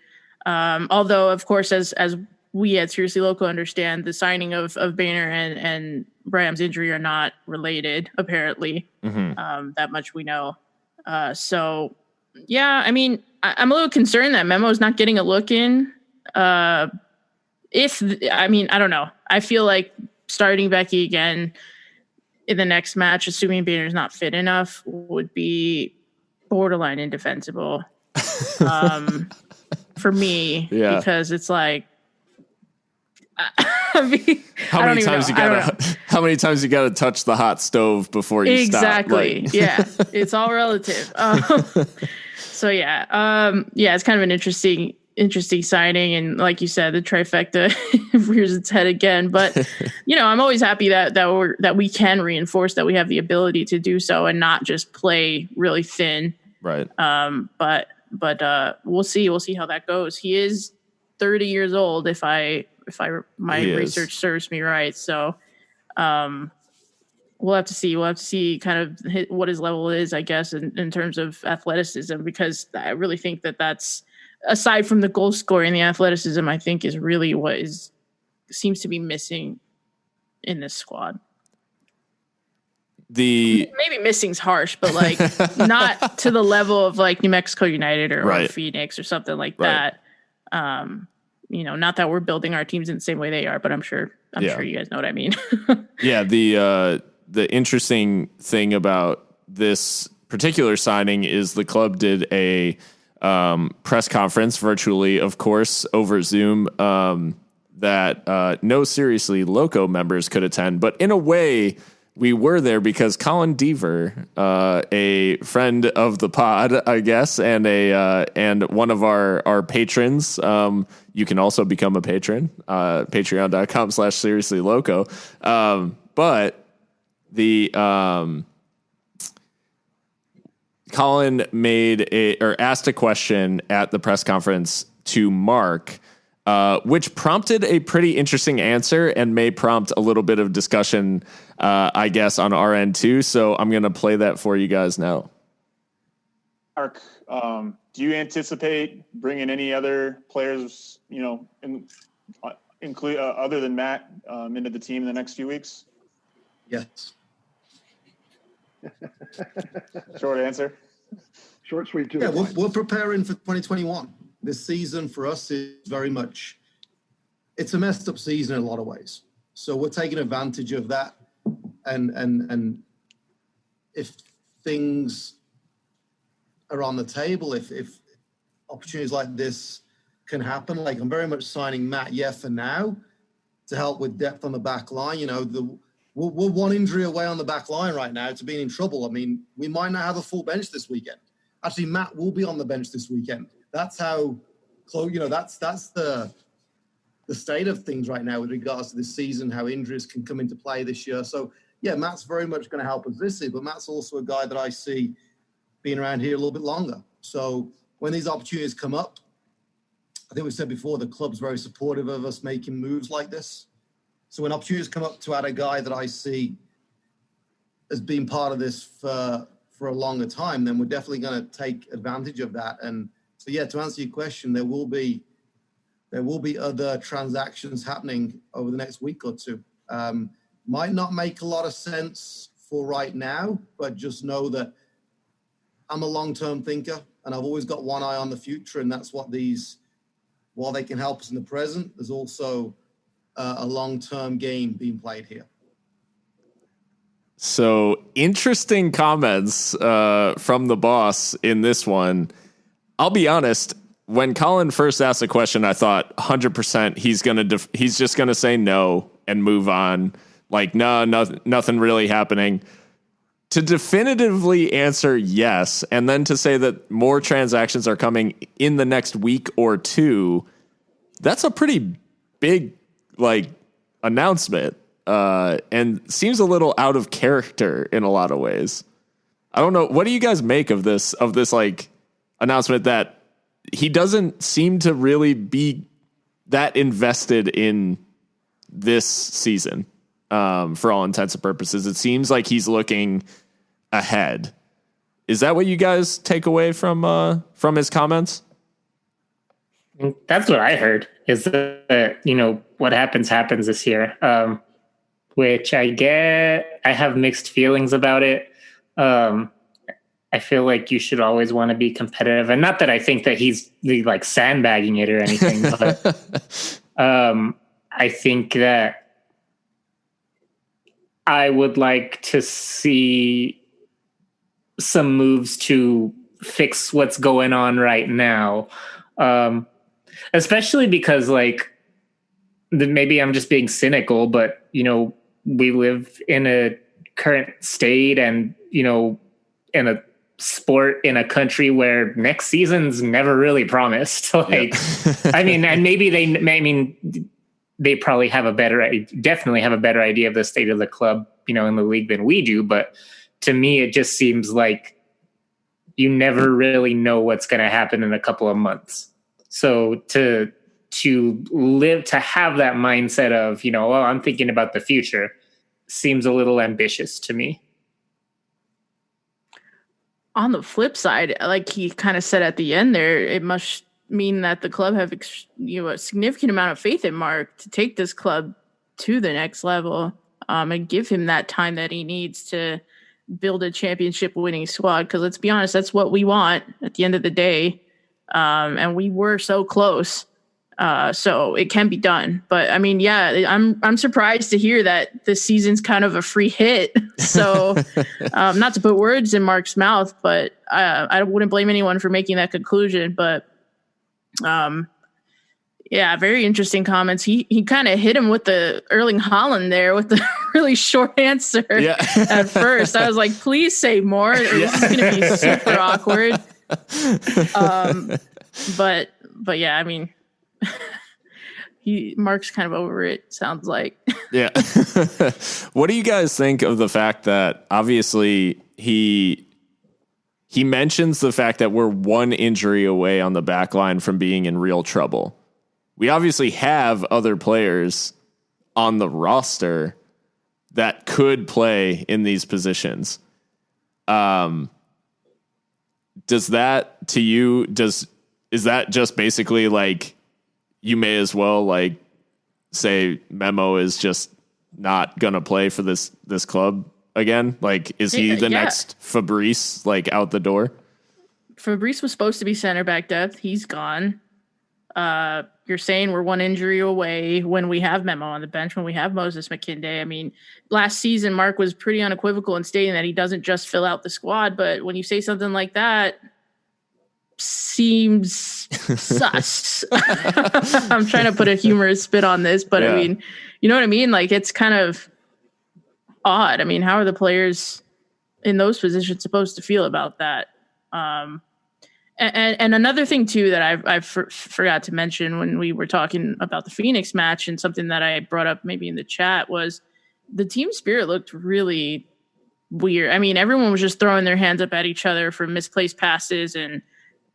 Although, of course, as we at Seriously Loco understand, the signing of Boehner and Brian's injury are not related, apparently. Mm-hmm. That much we know. So, yeah, I mean, I'm a little concerned that Memo's not getting a look in. I don't know. I feel like starting Becky again in the next match, assuming Boehner's not fit enough, would be borderline indefensible for me. Yeah. Because it's like, I mean, how many times you gotta touch the hot stove before you stop? Like. Yeah, it's all relative. So it's kind of an interesting signing, and like you said, the trifecta rears its head again. But I'm always happy that we can reinforce that we have the ability to do so and not just play really thin. Right. But we'll see how that goes. He is 30 years old if my research serves me right. So we'll have to see. We'll have to see kind of what his level is, I guess, in terms of athleticism, because I really think that's, aside from the goal scoring, the athleticism, I think, is really what seems to be missing in this squad. Maybe missing's harsh, but like not to the level of like New Mexico United or Phoenix or something like that. Not that we're building our teams in the same way they are, but I'm sure you guys know what I mean. Yeah. The interesting thing about this particular signing is the club did a press conference virtually, of course, over Zoom, that no Seriously Loco members could attend. But in a way, we were there because Colin Deaver, a friend of the pod, I guess, and one of our patrons. You can also become a patron, patreon.com/SeriouslyLoco. But Colin asked a question at the press conference to Mark, which prompted a pretty interesting answer and may prompt a little bit of discussion, I guess, on our end too. So I'm going to play that for you guys now. Mark, do you anticipate bringing any other players, include other than Matt, into the team in the next few weeks? Yes. Short answer. Short, sweet, to the point. We're preparing for 2021. This season for us is very much, it's a messed up season in a lot of ways. So we're taking advantage of that. And if things are on the table, if opportunities like this can happen, like I'm very much signing Matt for now to help with depth on the back line. We're one injury away on the back line right now to being in trouble. I mean, we might not have a full bench this weekend. Actually, Matt will be on the bench this weekend. That's how close, that's the state of things right now with regards to this season, how injuries can come into play this year. So, yeah, Matt's very much going to help us this year, but Matt's also a guy that I see being around here a little bit longer. So when these opportunities come up, I think we said before, the club's very supportive of us making moves like this. So when opportunities come up to add a guy that I see as being part of this for a longer time, then we're definitely going to take advantage of that. And so, yeah, to answer your question, there will be other transactions happening over the next week or two. Might not make a lot of sense for right now, but just know that I'm a long-term thinker and I've always got one eye on the future. And that's what while they can help us in the present, there's also a long-term game being played here. So interesting comments from the boss in this one. I'll be honest. When Colin first asked the question, I thought 100% he's just gonna say no and move on. Like, no, nothing really happening. To definitively answer yes, and then to say that more transactions are coming in the next week or two, that's a pretty big announcement, and seems a little out of character in a lot of ways. I don't know. What do you guys make of this announcement that he doesn't seem to really be that invested in this season? For all intents and purposes, it seems like he's looking ahead. Is that what you guys take away from his comments? That's what I heard, is that, what happens this year, which I have mixed feelings about it. I feel like you should always want to be competitive, and not that I think that he's sandbagging it or anything, but I think that I would like to see some moves to fix what's going on right now. Especially because maybe I'm just being cynical, but we live in a current state and, in a sport in a country where next season's never really promised. I mean, and maybe they probably definitely have a better idea of the state of the club, in the league than we do. But to me, it just seems like you never really know what's going to happen in a couple of months. So to have that mindset of, I'm thinking about the future seems a little ambitious to me. On the flip side, like he kind of said at the end there, it must mean that the club have a significant amount of faith in Mark to take this club to the next level, and give him that time that he needs to build a championship winning squad. Because let's be honest, that's what we want at the end of the day. And we were so close. So it can be done. But I mean, yeah, I'm surprised to hear that this season's kind of a free hit. So not to put words in Mark's mouth, but I wouldn't blame anyone for making that conclusion. But yeah, very interesting comments. He kind of hit him with the Erling Haaland there with the really short answer. Yeah. At first, I was like, please say more. This is going to be super awkward. But yeah, I mean, Mark's kind of over it, sounds like. Yeah. What do you guys think of the fact that obviously he he mentions the fact that we're one injury away on the back line from being in real trouble. We obviously have other players on the roster that could play in these positions. Does that to you, is that just basically like, you may as well like say Memo is just not going to play for this club again? Like, is he the next Fabrice, like, out the door? Fabrice was supposed to be center back depth. He's gone. You're saying we're one injury away when we have Memo on the bench, when we have Moses McKinday. I mean, last season, Mark was pretty unequivocal in stating that he doesn't just fill out the squad, but when you say something like that, seems sus. I'm trying to put a humorous spin on this, but I mean, you know what I mean? Like, it's kind of odd. I mean, how are the players in those positions supposed to feel about that? And another thing too that I forgot to mention when we were talking about the Phoenix match, and something that I brought up maybe in the chat, was the team spirit looked really weird. I mean, everyone was just throwing their hands up at each other for misplaced passes and,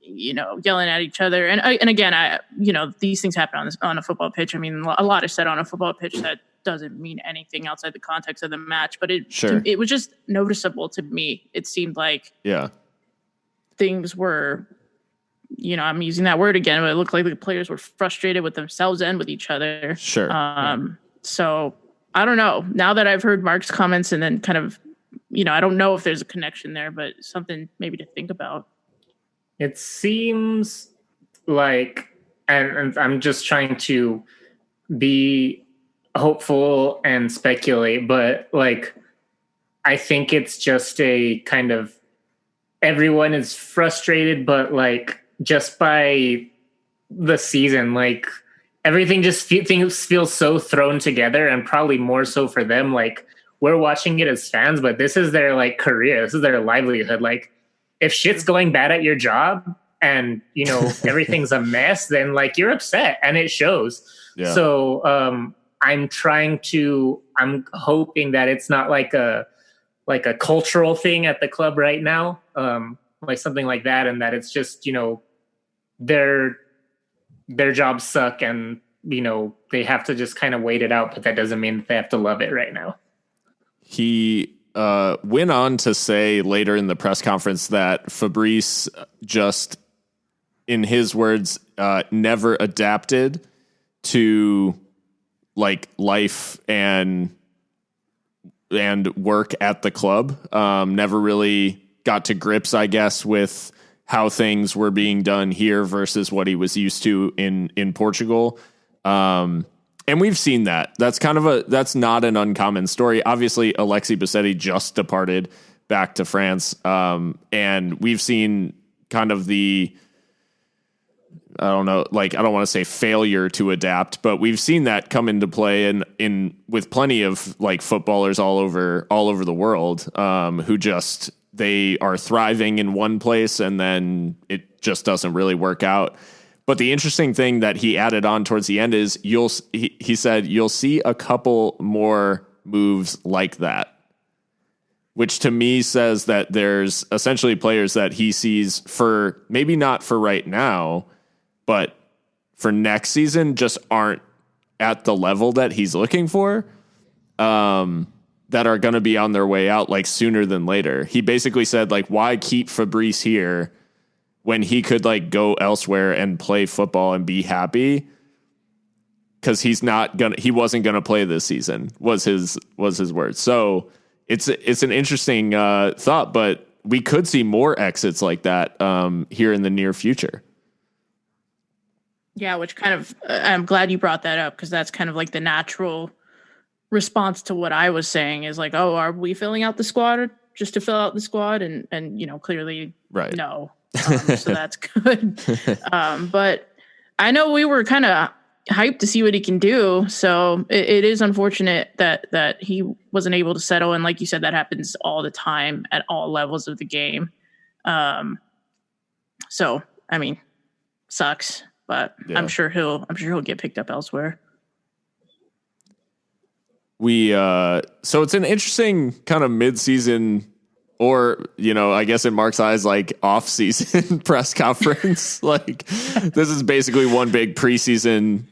you know, yelling at each other. And again, you know, these things happen on a football pitch. I mean, a lot is said on a football pitch that doesn't mean anything outside the context of the match, but it was just noticeable to me. It seemed like things were, you know, I'm using that word again, but it looked like the players were frustrated with themselves and with each other. So I don't know. Now that I've heard Mark's comments and then kind of, you know, I don't know if there's a connection there, but something maybe to think about. It seems like, and I'm just trying to be hopeful and speculate, but like, I think it's just a kind of, everyone is frustrated, but like, just by the season, like, everything just feels so thrown together, and probably more so for them. Like, we're watching it as fans, but this is their like career. This is their livelihood. Like, if shit's going bad at your job and, you know, everything's a mess, then like, you're upset and it shows. So I'm hoping that it's not like a cultural thing at the club right now. Like something like that. And that it's just, you know, their jobs suck and, you know, they have to just kind of wait it out, but that doesn't mean that they have to love it right now. He went on to say later in the press conference that Fabrice just, in his words, never adapted to like life and work at the club. Never really got to grips, I guess, with how things were being done here versus what he was used to in Portugal. And we've seen that. That's not an uncommon story. Obviously, Alexis Bassetti just departed back to France. And we've seen kind of the, I don't know, like, I don't want to say failure to adapt, but we've seen that come into play in with plenty of like footballers all over the world, who just, they are thriving in one place and then it just doesn't really work out. But the interesting thing that he added on towards the end is he said, you'll see a couple more moves like that, which to me says that there's essentially players that he sees for maybe not for right now, but for next season just aren't at the level that he's looking for, that are going to be on their way out like sooner than later. He basically said, like, why keep Fabrice here when he could like go elsewhere and play football and be happy? Cause he wasn't going to play this season was his word. So it's an interesting thought, but we could see more exits like that here in the near future. Yeah. Which kind of, I'm glad you brought that up, cause that's kind of like the natural response to what I was saying is like, oh, are we filling out the squad just to fill out the squad? And, you know, clearly no. So that's good. But I know we were kind of hyped to see what he can do. So it is unfortunate that he wasn't able to settle. And like you said, that happens all the time at all levels of the game. So, I mean, sucks, but yeah. I'm sure he'll get picked up elsewhere. So it's an interesting kind of mid-season or, I guess in Mark's eyes, like off-season press conference. Like this is basically one big preseason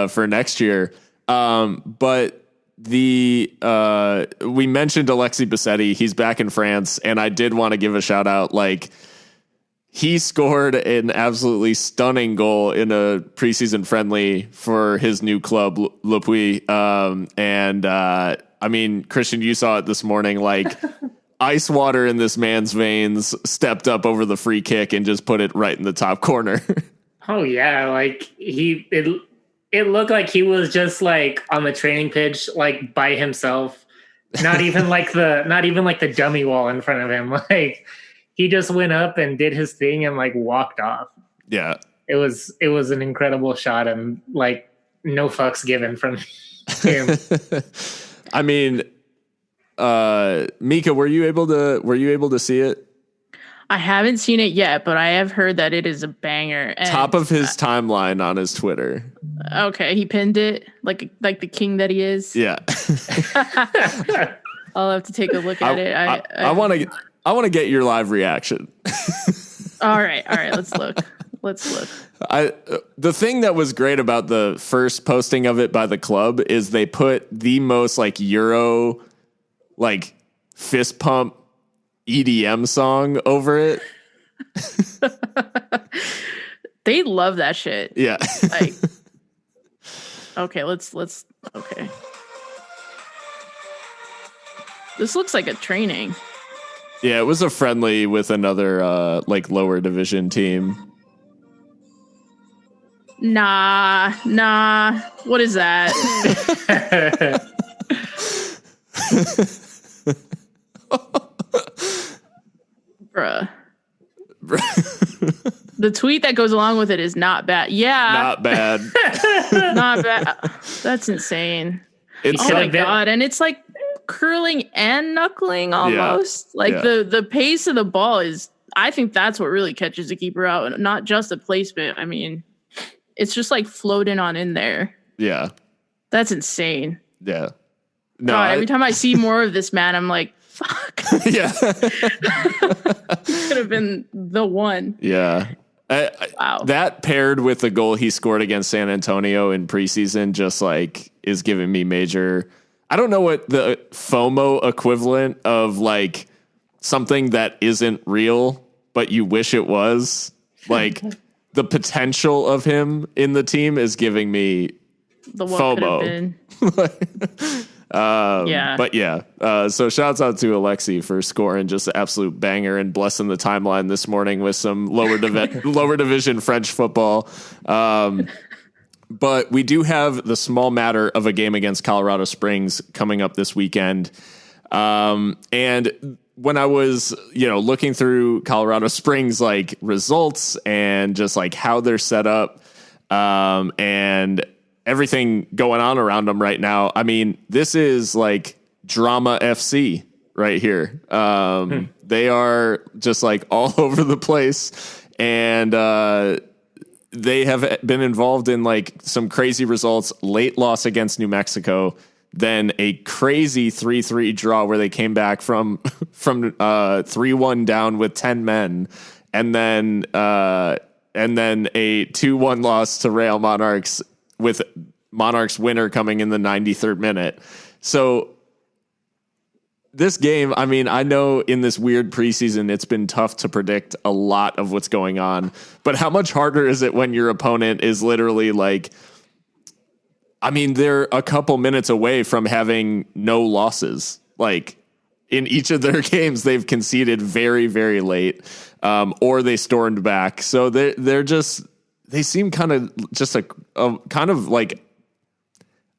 for next year. But we mentioned Alexis Bassetti. He's back in France, and I did want to give a shout out. Like he scored an absolutely stunning goal in a preseason friendly for his new club, Le Puy. I mean, Christian, you saw it this morning. Like ice water in this man's veins, stepped up over the free kick and just put it right in the top corner. Oh yeah, like it looked like he was just like on the training pitch, like by himself. Not even like the dummy wall in front of him. Like he just went up and did his thing and like walked off. Yeah. It was an incredible shot and like no fucks given from him. I mean, Mikka, were you able to see it? I haven't seen it yet, but I have heard that it is a banger. And top of his timeline on his Twitter. Okay, he pinned it like the king that he is. Yeah. I'll have to take a look at it. I want to get your live reaction. All right, let's look. The thing that was great about the first posting of it by the club is they put the most like Euro like fist pump EDM song over it. They love that shit. Yeah. Like, okay, let's okay. This looks like a training. Yeah, it was a friendly with another like lower division team. Nah. What is that? Bruh. The tweet that goes along with it is not bad. Yeah. Not bad. Not bad. That's insane. It's oh my God. And it's like curling and knuckling almost. Yeah. Like yeah. the pace of the ball is, I think that's what really catches the keeper out. Not just the placement. I mean, it's just like floating on in there. Yeah. That's insane. Yeah. No, God, every time I see more of this man, I'm like, fuck. Yeah. Could have been the one. Yeah. Wow. That paired with the goal he scored against San Antonio in preseason just like is giving me major. I don't know what the FOMO equivalent of like something that isn't real, but you wish it was. Like the potential of him in the team is giving me The what FOMO. Yeah. But yeah, so shouts out to Alexi for scoring just an absolute banger and blessing the timeline this morning with some lower division French football. But we do have the small matter of a game against Colorado Springs coming up this weekend. And when I was, looking through Colorado Springs, like results and just like how they're set up, and everything going on around them right now. I mean, this is like drama FC right here. They are just like all over the place, and they have been involved in like some crazy results, late loss against New Mexico, then a crazy 3-3 draw where they came back from 3-1 down with 10 men, and then a 2-1 loss to Real Monarchs, with Monarchs winner coming in the 93rd minute. So this game, I mean, I know in this weird preseason, it's been tough to predict a lot of what's going on, but how much harder is it when your opponent is literally like, I mean, they're a couple minutes away from having no losses. Like in each of their games, they've conceded very, very late, or they stormed back. So they seem kind of just a kind of like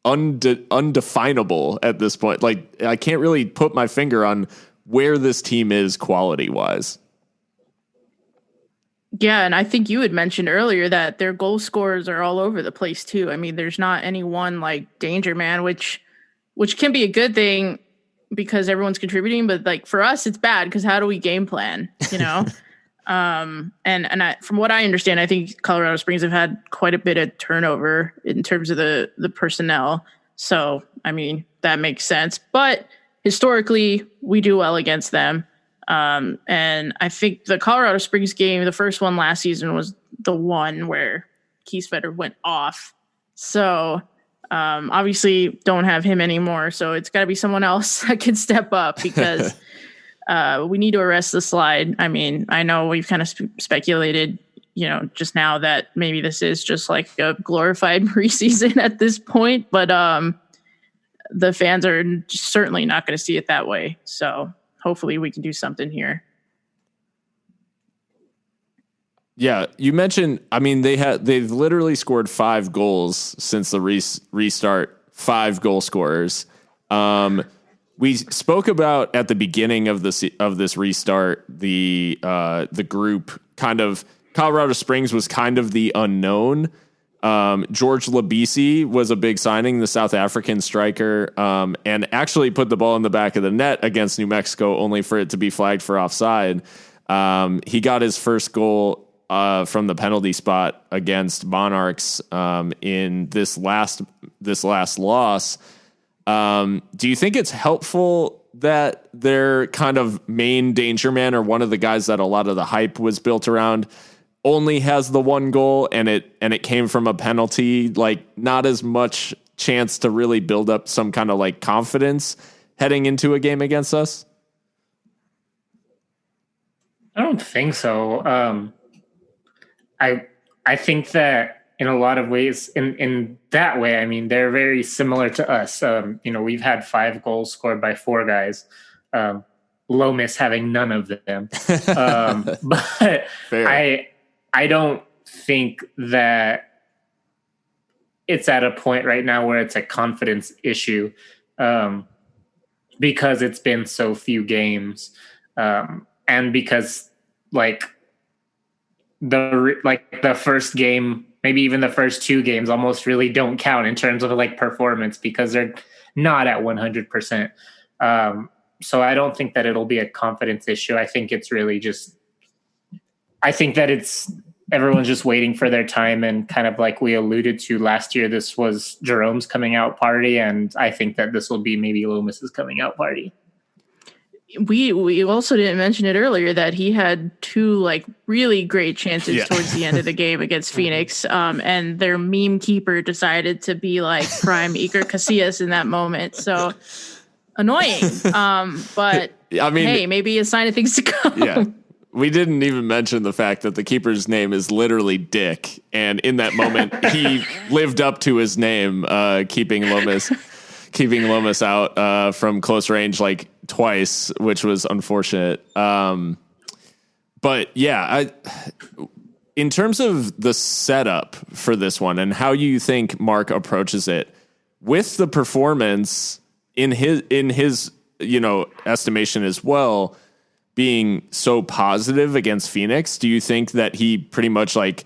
undefinable at this point. Like I can't really put my finger on where this team is quality wise. Yeah, and I think you had mentioned earlier that their goal scorers are all over the place too. I mean, there's not any one like danger man, which can be a good thing because everyone's contributing, but like for us, it's bad because how do we game plan? And from what I understand, I think Colorado Springs have had quite a bit of turnover in terms of the personnel. So, I mean, that makes sense. But historically, we do well against them. And I think the Colorado Springs game, the first one last season, was the one where Kieswetter went off. So obviously don't have him anymore. So it's got to be someone else that can step up because we need to arrest the slide. I mean, I know we've kind of speculated, just now that maybe this is just like a glorified preseason at this point, but the fans are certainly not going to see it that way. So hopefully we can do something here. Yeah, you mentioned, I mean, they've literally scored 5 goals since the restart, 5 goal scorers. We spoke about at the beginning of this restart, the group kind of, Colorado Springs was kind of the unknown. George Labisi was a big signing, the South African striker, and actually put the ball in the back of the net against New Mexico, only for it to be flagged for offside. He got his first goal from the penalty spot against Monarchs in this last loss. Do you think it's helpful that their kind of main danger man, or one of the guys that a lot of the hype was built around, only has the 1 goal and it came from a penalty? Like, not as much chance to really build up some kind of like confidence heading into a game against us? I don't think so. I think that in a lot of ways, in that way, I mean, they're very similar to us. We've had 5 goals scored by 4 guys. Lomas having none of them. But fair. I don't think that it's at a point right now where it's a confidence issue, because it's been so few games, and because the first game, maybe even the first 2 games, almost really don't count in terms of like performance because they're not at 100%. So I don't think that it'll be a confidence issue. I think it's really just, I think that everyone's just waiting for their time, and kind of like we alluded to last year, this was Jerome's coming out party, and I think that this will be maybe Lomas's coming out party. We also didn't mention it earlier that he had 2 like really great chances towards the end of the game against Phoenix, and their meme keeper decided to be like prime Iker Casillas in that moment. So annoying, but I mean, hey, maybe a sign of things to come. Yeah, we didn't even mention the fact that the keeper's name is literally Dick, and in that moment he lived up to his name, keeping Lomas out from close range like twice, which was unfortunate. But yeah, in terms of the setup for this one and how you think Mark approaches it, with the performance in his estimation as well being so positive against Phoenix, do you think that he pretty much like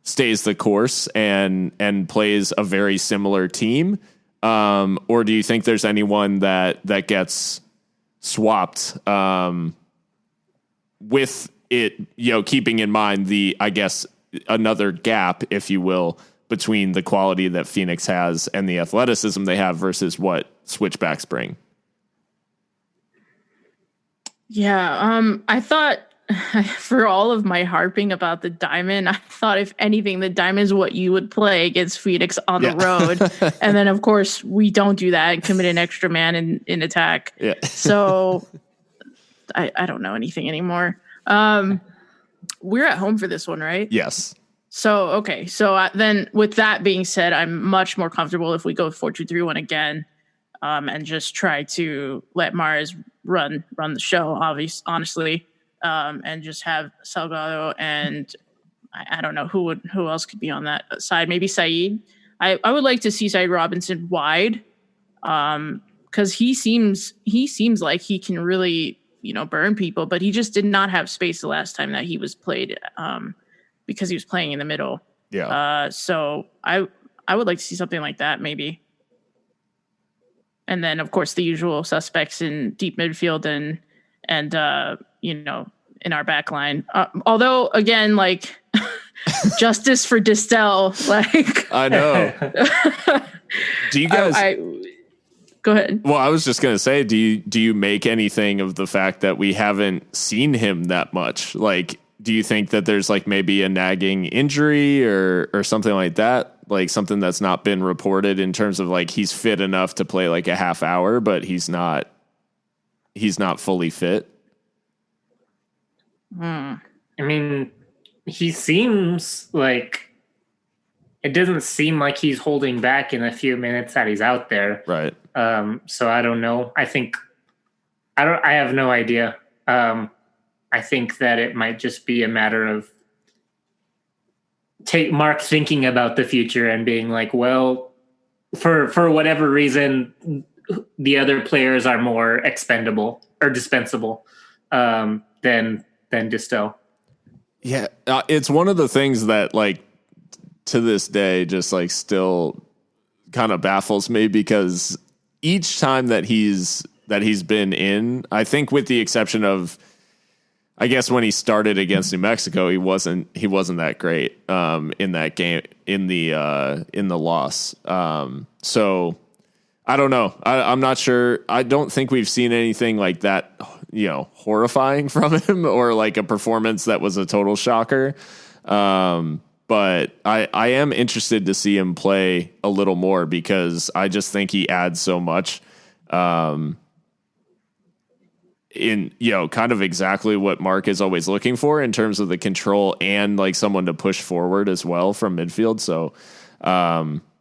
stays the course and plays a very similar team? Or do you think there's anyone that gets swapped with it, keeping in mind another gap, if you will, between the quality that Phoenix has and the athleticism they have versus what Switchbacks bring? Yeah, I thought, for all of my harping about the diamond, I thought if anything, the diamond is what you would play against Phoenix on the road. And then, of course, we don't do that and commit an extra man in attack. Yeah. So I don't know anything anymore. We're at home for this one, right? Yes. So, okay. So then with that being said, I'm much more comfortable if we go 4-2-3-1 again, and just try to let Mars run the show, honestly. And just have Salgado and I don't know who else could be on that side. Maybe Saeed. I would like to see Saeed Robinson wide, because he seems like he can really burn people, but he just did not have space the last time that he was played, because he was playing in the middle. Yeah. So I would like to see something like that maybe. And then of course the usual suspects in deep midfield and in our back line. Although again, like justice for Distel, like I know. Do you guys Go ahead. Well, I was just going to say, do you make anything of the fact that we haven't seen him that much? Like, do you think that there's like maybe a nagging injury or something like that? Like something that's not been reported in terms of like he's fit enough to play like a half hour, but he's not fully fit. I mean, he seems like it doesn't seem like he's holding back in a few minutes that he's out there. Right. So I don't know. I have no idea. I think that it might just be a matter of Mark thinking about the future and being like, well, for whatever reason, the other players are more expendable or dispensable than Distel. Yeah, it's one of the things that like to this day just like still kind of baffles me, because each time that he's been in, I think with the exception of, I guess when he started against New Mexico, he wasn't that great in that game, in the loss. So I don't know. I'm not sure. I don't think we've seen anything like that, horrifying from him or like a performance that was a total shocker. But I am interested to see him play a little more, because I just think he adds so much in, kind of exactly what Mark is always looking for in terms of the control and like someone to push forward as well from midfield.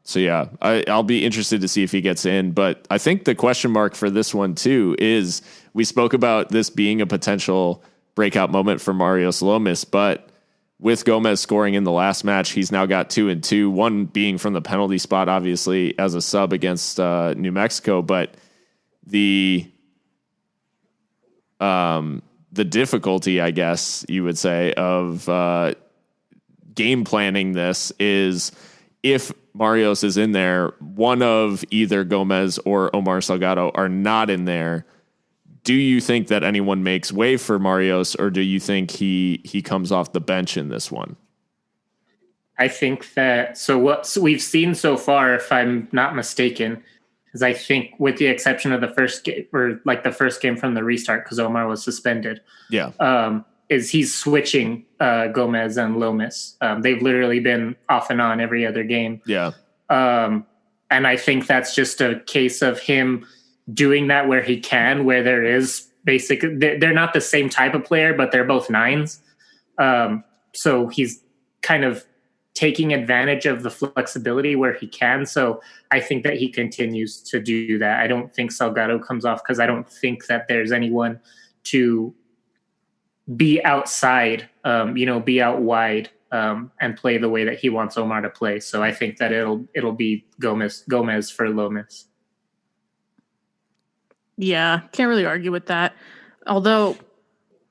So yeah, I'll be interested to see if he gets in. But I think the question mark for this one too is, we spoke about this being a potential breakout moment for Marios Lomas, but with Gomez scoring in the last match, he's now got 2 and 2, one being from the penalty spot, obviously as a sub against New Mexico. But the difficulty, I guess you would say, of game planning this is, if Marios is in there, one of either Gomez or Omar Salgado are not in there, do you think that anyone makes way for Marios, or do you think he comes off the bench in this one? I think that what we've seen so far, if I'm not mistaken, is I think with the exception of the first game, or like the first game from the restart, because Omar was suspended. Yeah. Is he's switching Gomez and Lomas. They've literally been off and on every other game. Yeah. And I think that's just a case of him doing that where he can, where there is basically, they're not the same type of player, but they're both nines. So he's kind of taking advantage of the flexibility where he can. So I think that he continues to do that. I don't think Salgado comes off, because I don't think that there's anyone to be outside, be out wide and play the way that he wants Omar to play. So I think that it'll be Gomez for Lomas. Yeah, can't really argue with that. Although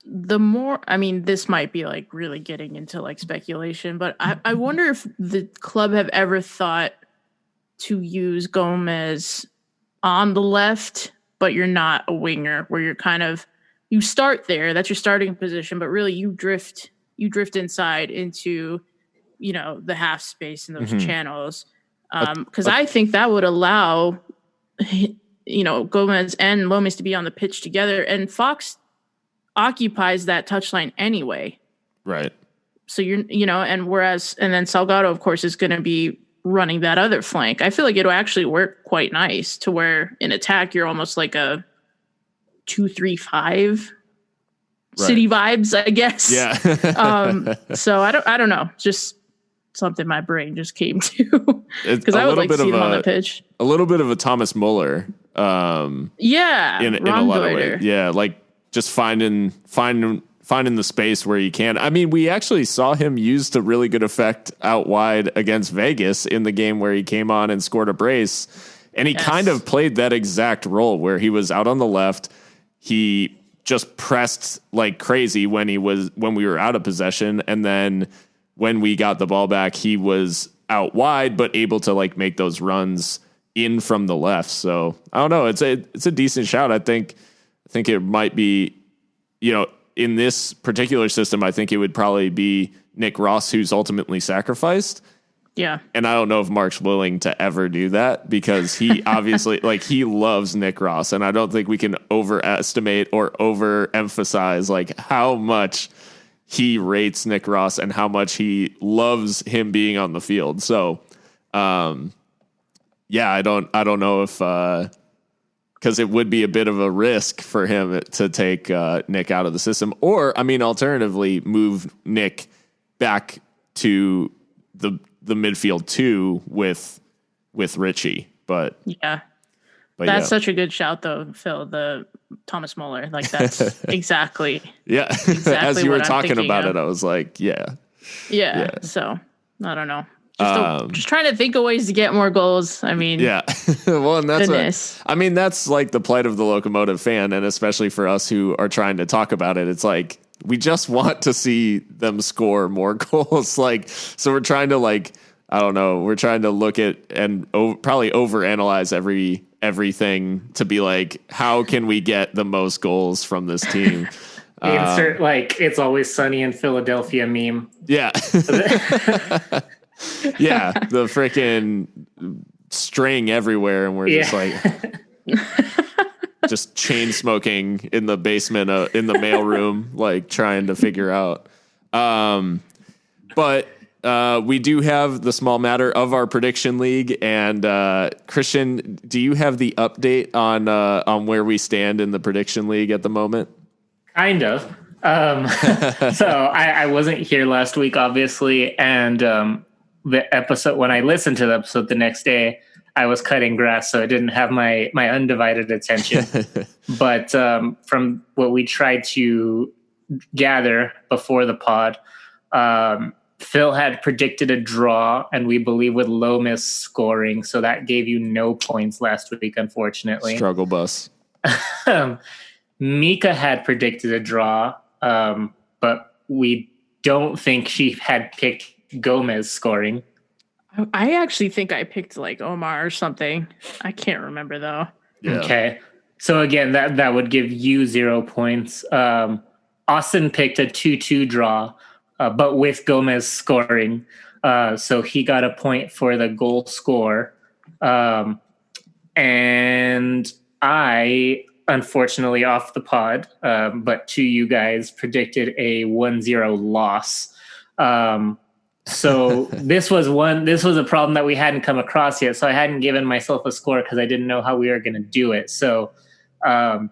this might be like really getting into like speculation, but I wonder if the club have ever thought to use Gomez on the left, but you're not a winger, where you're kind of, you start there, that's your starting position, but really you drift inside into, the half space in those channels. Because I think that would allow, Gomez and Lomas to be on the pitch together, and Fox occupies that touchline anyway. Right. So and then Salgado, of course, is going to be running that other flank. I feel like it'll actually work quite nice to where in attack, you're almost like a 2-3-5 city vibes, I guess. Yeah. So I don't know. Just something my brain just came to, because I would like to see him on the pitch. A little bit of a Thomas Muller. In a lot of ways. Yeah. Like just finding the space where you can. I mean, we actually saw him use to really good effect out wide against Vegas in the game where he came on and scored a brace. And he kind of played that exact role where he was out on the left. He just pressed like crazy when we were out of possession. And then when we got the ball back, he was out wide, but able to like make those runs in from the left. So I don't know. It's a decent shout. I think it might be, in this particular system, I think it would probably be Nick Ross who's ultimately sacrificed. Yeah. And I don't know if Mark's willing to ever do that because he obviously like he loves Nick Ross. And I don't think we can overestimate or overemphasize like how much he rates Nick Ross and how much he loves him being on the field. So, yeah, I don't know if, cause it would be a bit of a risk for him to take, Nick out of the system or, I mean, alternatively move Nick back to the midfield too with Richie, but that's such a good shout though, Phil, the Thomas Muller, like that's exactly as you were talking about it, I was like, yeah. So I don't know. Just trying to think of ways to get more goals. I mean, well, and that's like the plight of the Locomotive fan. And especially for us who are trying to talk about it, it's like, we just want to see them score more goals. Like, so we're trying to like, I don't know, we're trying to look at and probably overanalyze everything to be like, how can we get the most goals from this team? Insert like It's Always Sunny in Philadelphia meme. Yeah. Yeah. The freaking string everywhere. And we're just like, just chain smoking in the basement, in the mailroom, like trying to figure out. But we do have the small matter of our prediction league. And Christian, do you have the update on where we stand in the prediction league at the moment? Kind of. So I wasn't here last week, obviously. And the episode, when I listened to the episode the next day, I was cutting grass, so I didn't have my undivided attention. But from what we tried to gather before the pod, Phil had predicted a draw, and we believe with low miss scoring, so that gave you no points last week, unfortunately. Struggle bus. Mikka had predicted a draw, but we don't think she had picked Gomez scoring. I actually think I picked like Omar or something. I can't remember though. Yeah. Okay. So again, that would give you 0 points. Austin picked a 2-2 draw, but with Gomez scoring. So he got a point for the goal score. And I, unfortunately off the pod, but to you guys, predicted a 1-0 loss. So this was a problem that we hadn't come across yet. So I hadn't given myself a score because I didn't know how we were going to do it. So I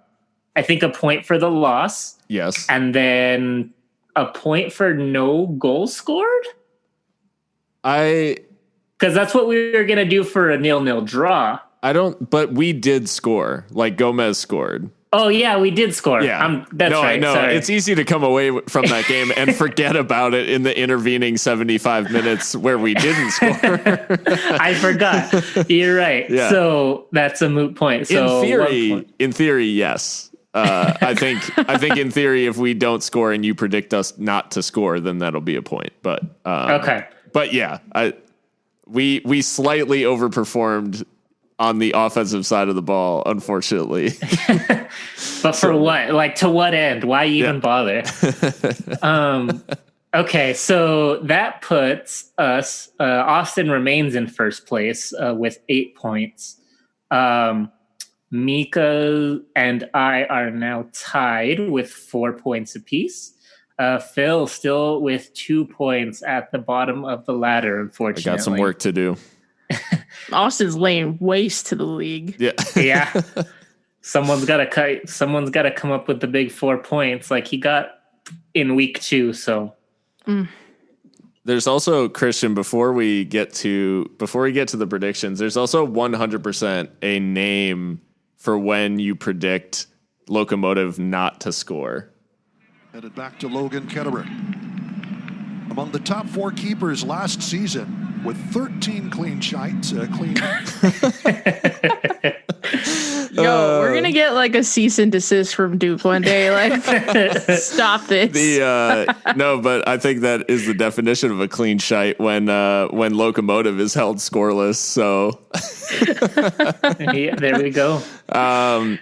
think a point for the loss. Yes. And then a point for no goal scored. Because that's what we were going to do for a 0-0 draw. But we did score. Like Gomez scored. Oh yeah, we did score. Yeah, that's right. I know. Sorry. It's easy to come away from that game and forget about it in the intervening 75 minutes where we didn't score. I forgot. You're right. Yeah. So that's a moot point. So in theory, yes. I think in theory, if we don't score and you predict us not to score, then that'll be a point. But okay. But yeah, we slightly overperformed on the offensive side of the ball, unfortunately. But for what? Like, to what end? Why even bother? Okay, so that puts us, Austin remains in first place with 8 points. Mikka and I are now tied with 4 points apiece. Phil still with 2 points at the bottom of the ladder, unfortunately. I got some work to do. Austin's laying waste to the league. Yeah. Someone's got to come up with the big 4 points like he got in week 2. So there's also, Christian, before we get to the predictions, there's also 100% a name for when you predict Locomotive not to score. Headed back to Logan Ketterer. Among the top 4 keepers last season, with 13 clean sheets. Yo, we're gonna get like a cease and desist from Duke one day. Like, stop this. No, but I think that is the definition of a clean sheet when Locomotive is held scoreless. So yeah, there we go.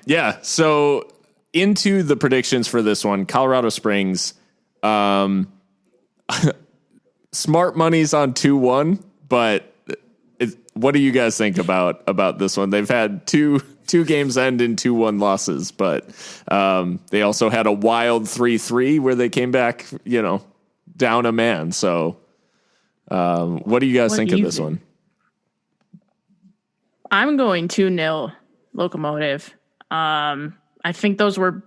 Yeah. So into the predictions for this one, Colorado Springs. Smart money's on 2-1. but what do you guys think about this one? They've had two games end in 2-1 losses, but they also had a wild 3-3 where they came back, down a man. So what do you guys think of this one? I'm going 2-0 Locomotive. I think those were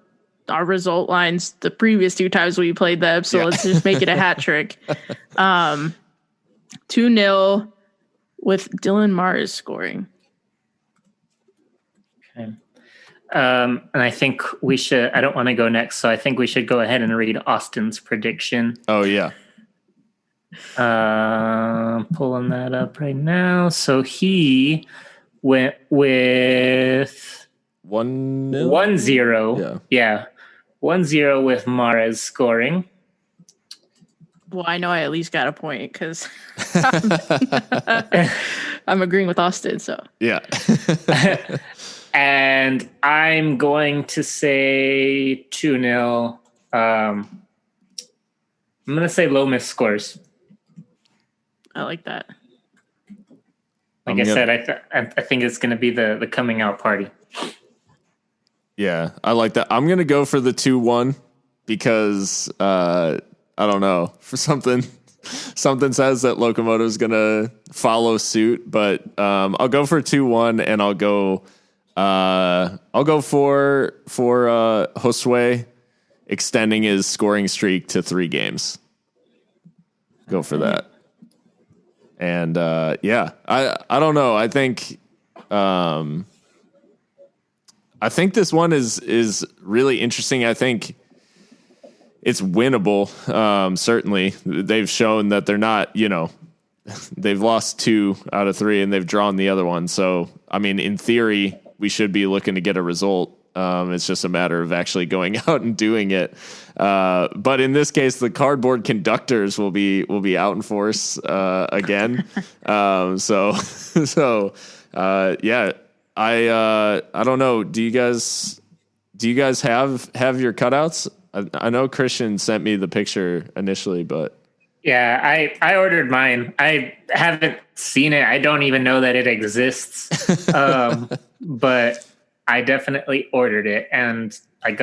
our result lines the previous 2 times we played them, so let's just make it a hat trick. 2-0 with Dylan Mars scoring. Okay. And I think we should, I don't want to go next, so I think we should go ahead and read Austin's prediction. Oh, yeah. Pulling that up right now. So he went with 1-0. Yeah. 1-0 with Mares scoring. Well, I know I at least got a point because I'm agreeing with Austin. So yeah. And I'm going to say 2-0. I'm going to say Lomas scores. I like that. Like I said, I think it's going to be the coming out party. Yeah, I like that. I'm going to go for the 2-1 because I don't know, for something says that Locomotive is going to follow suit, but I'll go for 2-1 and I'll go for Josue extending his scoring streak to 3 games. Go for that. And I don't know. I think this one is really interesting. I think it's winnable. Certainly, they've shown that they're not. They've lost 2 out of 3, and they've drawn the other one. So, I mean, in theory, we should be looking to get a result. It's just a matter of actually going out and doing it. But in this case, the cardboard conductors will be out in force again. I don't know. Do you guys have your cutouts? I know Christian sent me the picture initially, but yeah, I ordered mine. I haven't seen it. I don't even know that it exists. But I definitely ordered it, and I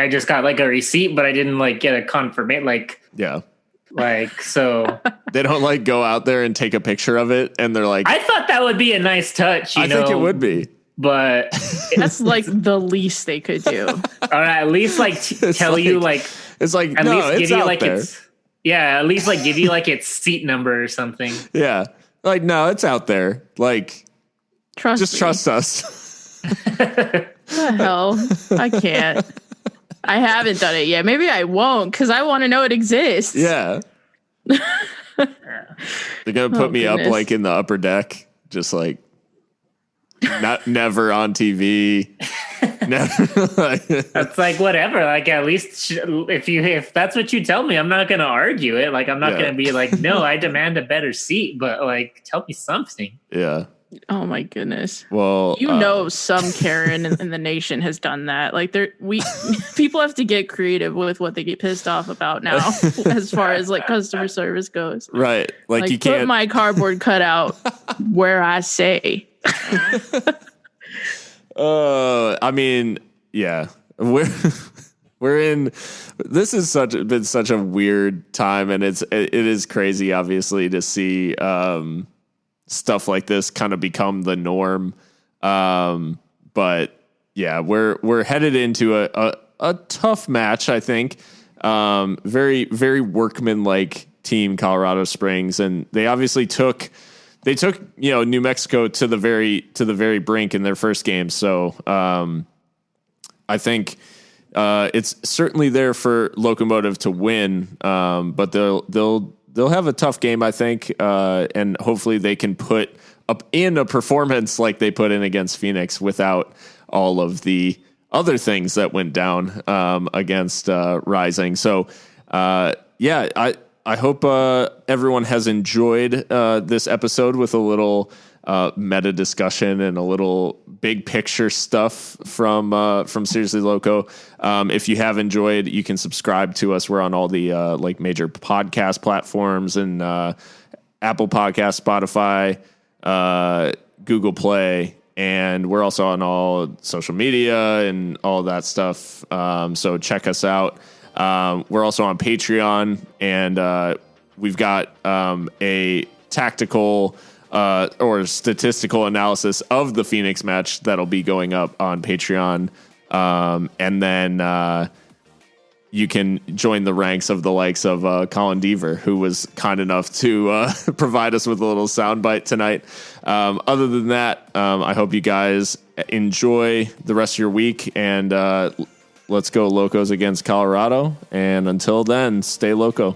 just got like a receipt, but I didn't get a confirmation. So they don't go out there and take a picture of it, and they're like, I thought that would be a nice touch. I think it would be, but that's the least they could do. Or at least tell you it's like at no, least it's give you out there. At least give you its seat number or something. Yeah, no, it's out there. Trust us. The hell, I can't. I haven't done it yet. Maybe I won't because I want to know it exists. Yeah. They're gonna put me up in the upper deck, just never on TV. Never. That's whatever. At least if that's what you tell me, I'm not gonna argue it. I'm not gonna be no, I demand a better seat. But tell me something. Yeah. Oh my goodness. Well, some Karen in the nation has done that. People have to get creative with what they get pissed off about now, as far as customer service goes. Right. You can't put my cardboard cutout where I say. I mean, yeah, we're in. This has been such a weird time, and it is crazy, obviously, to see stuff like this kind of become the norm. But yeah, we're headed into a tough match, I think. Very, very workman-like team, Colorado Springs, and they obviously took New Mexico to the very brink in their first game. So I think it's certainly there for Locomotive to win, but they'll have a tough game, I think, and hopefully they can put up in a performance like they put in against Phoenix without all of the other things that went down against Rising. So I hope everyone has enjoyed this episode with a little meta discussion and a little big picture stuff from Seriously Loco. If you have enjoyed, you can subscribe to us. We're on all the major podcast platforms and Apple Podcast, Spotify, Google Play, and we're also on all social media and all that stuff. So check us out. We're also on Patreon, and we've got a tactical or statistical analysis of the Phoenix match that'll be going up on Patreon. And then you can join the ranks of the likes of Colin Deaver, who was kind enough to provide us with a little soundbite tonight. Other than that, I hope you guys enjoy the rest of your week, and let's go Locos against Colorado. And until then, stay loco.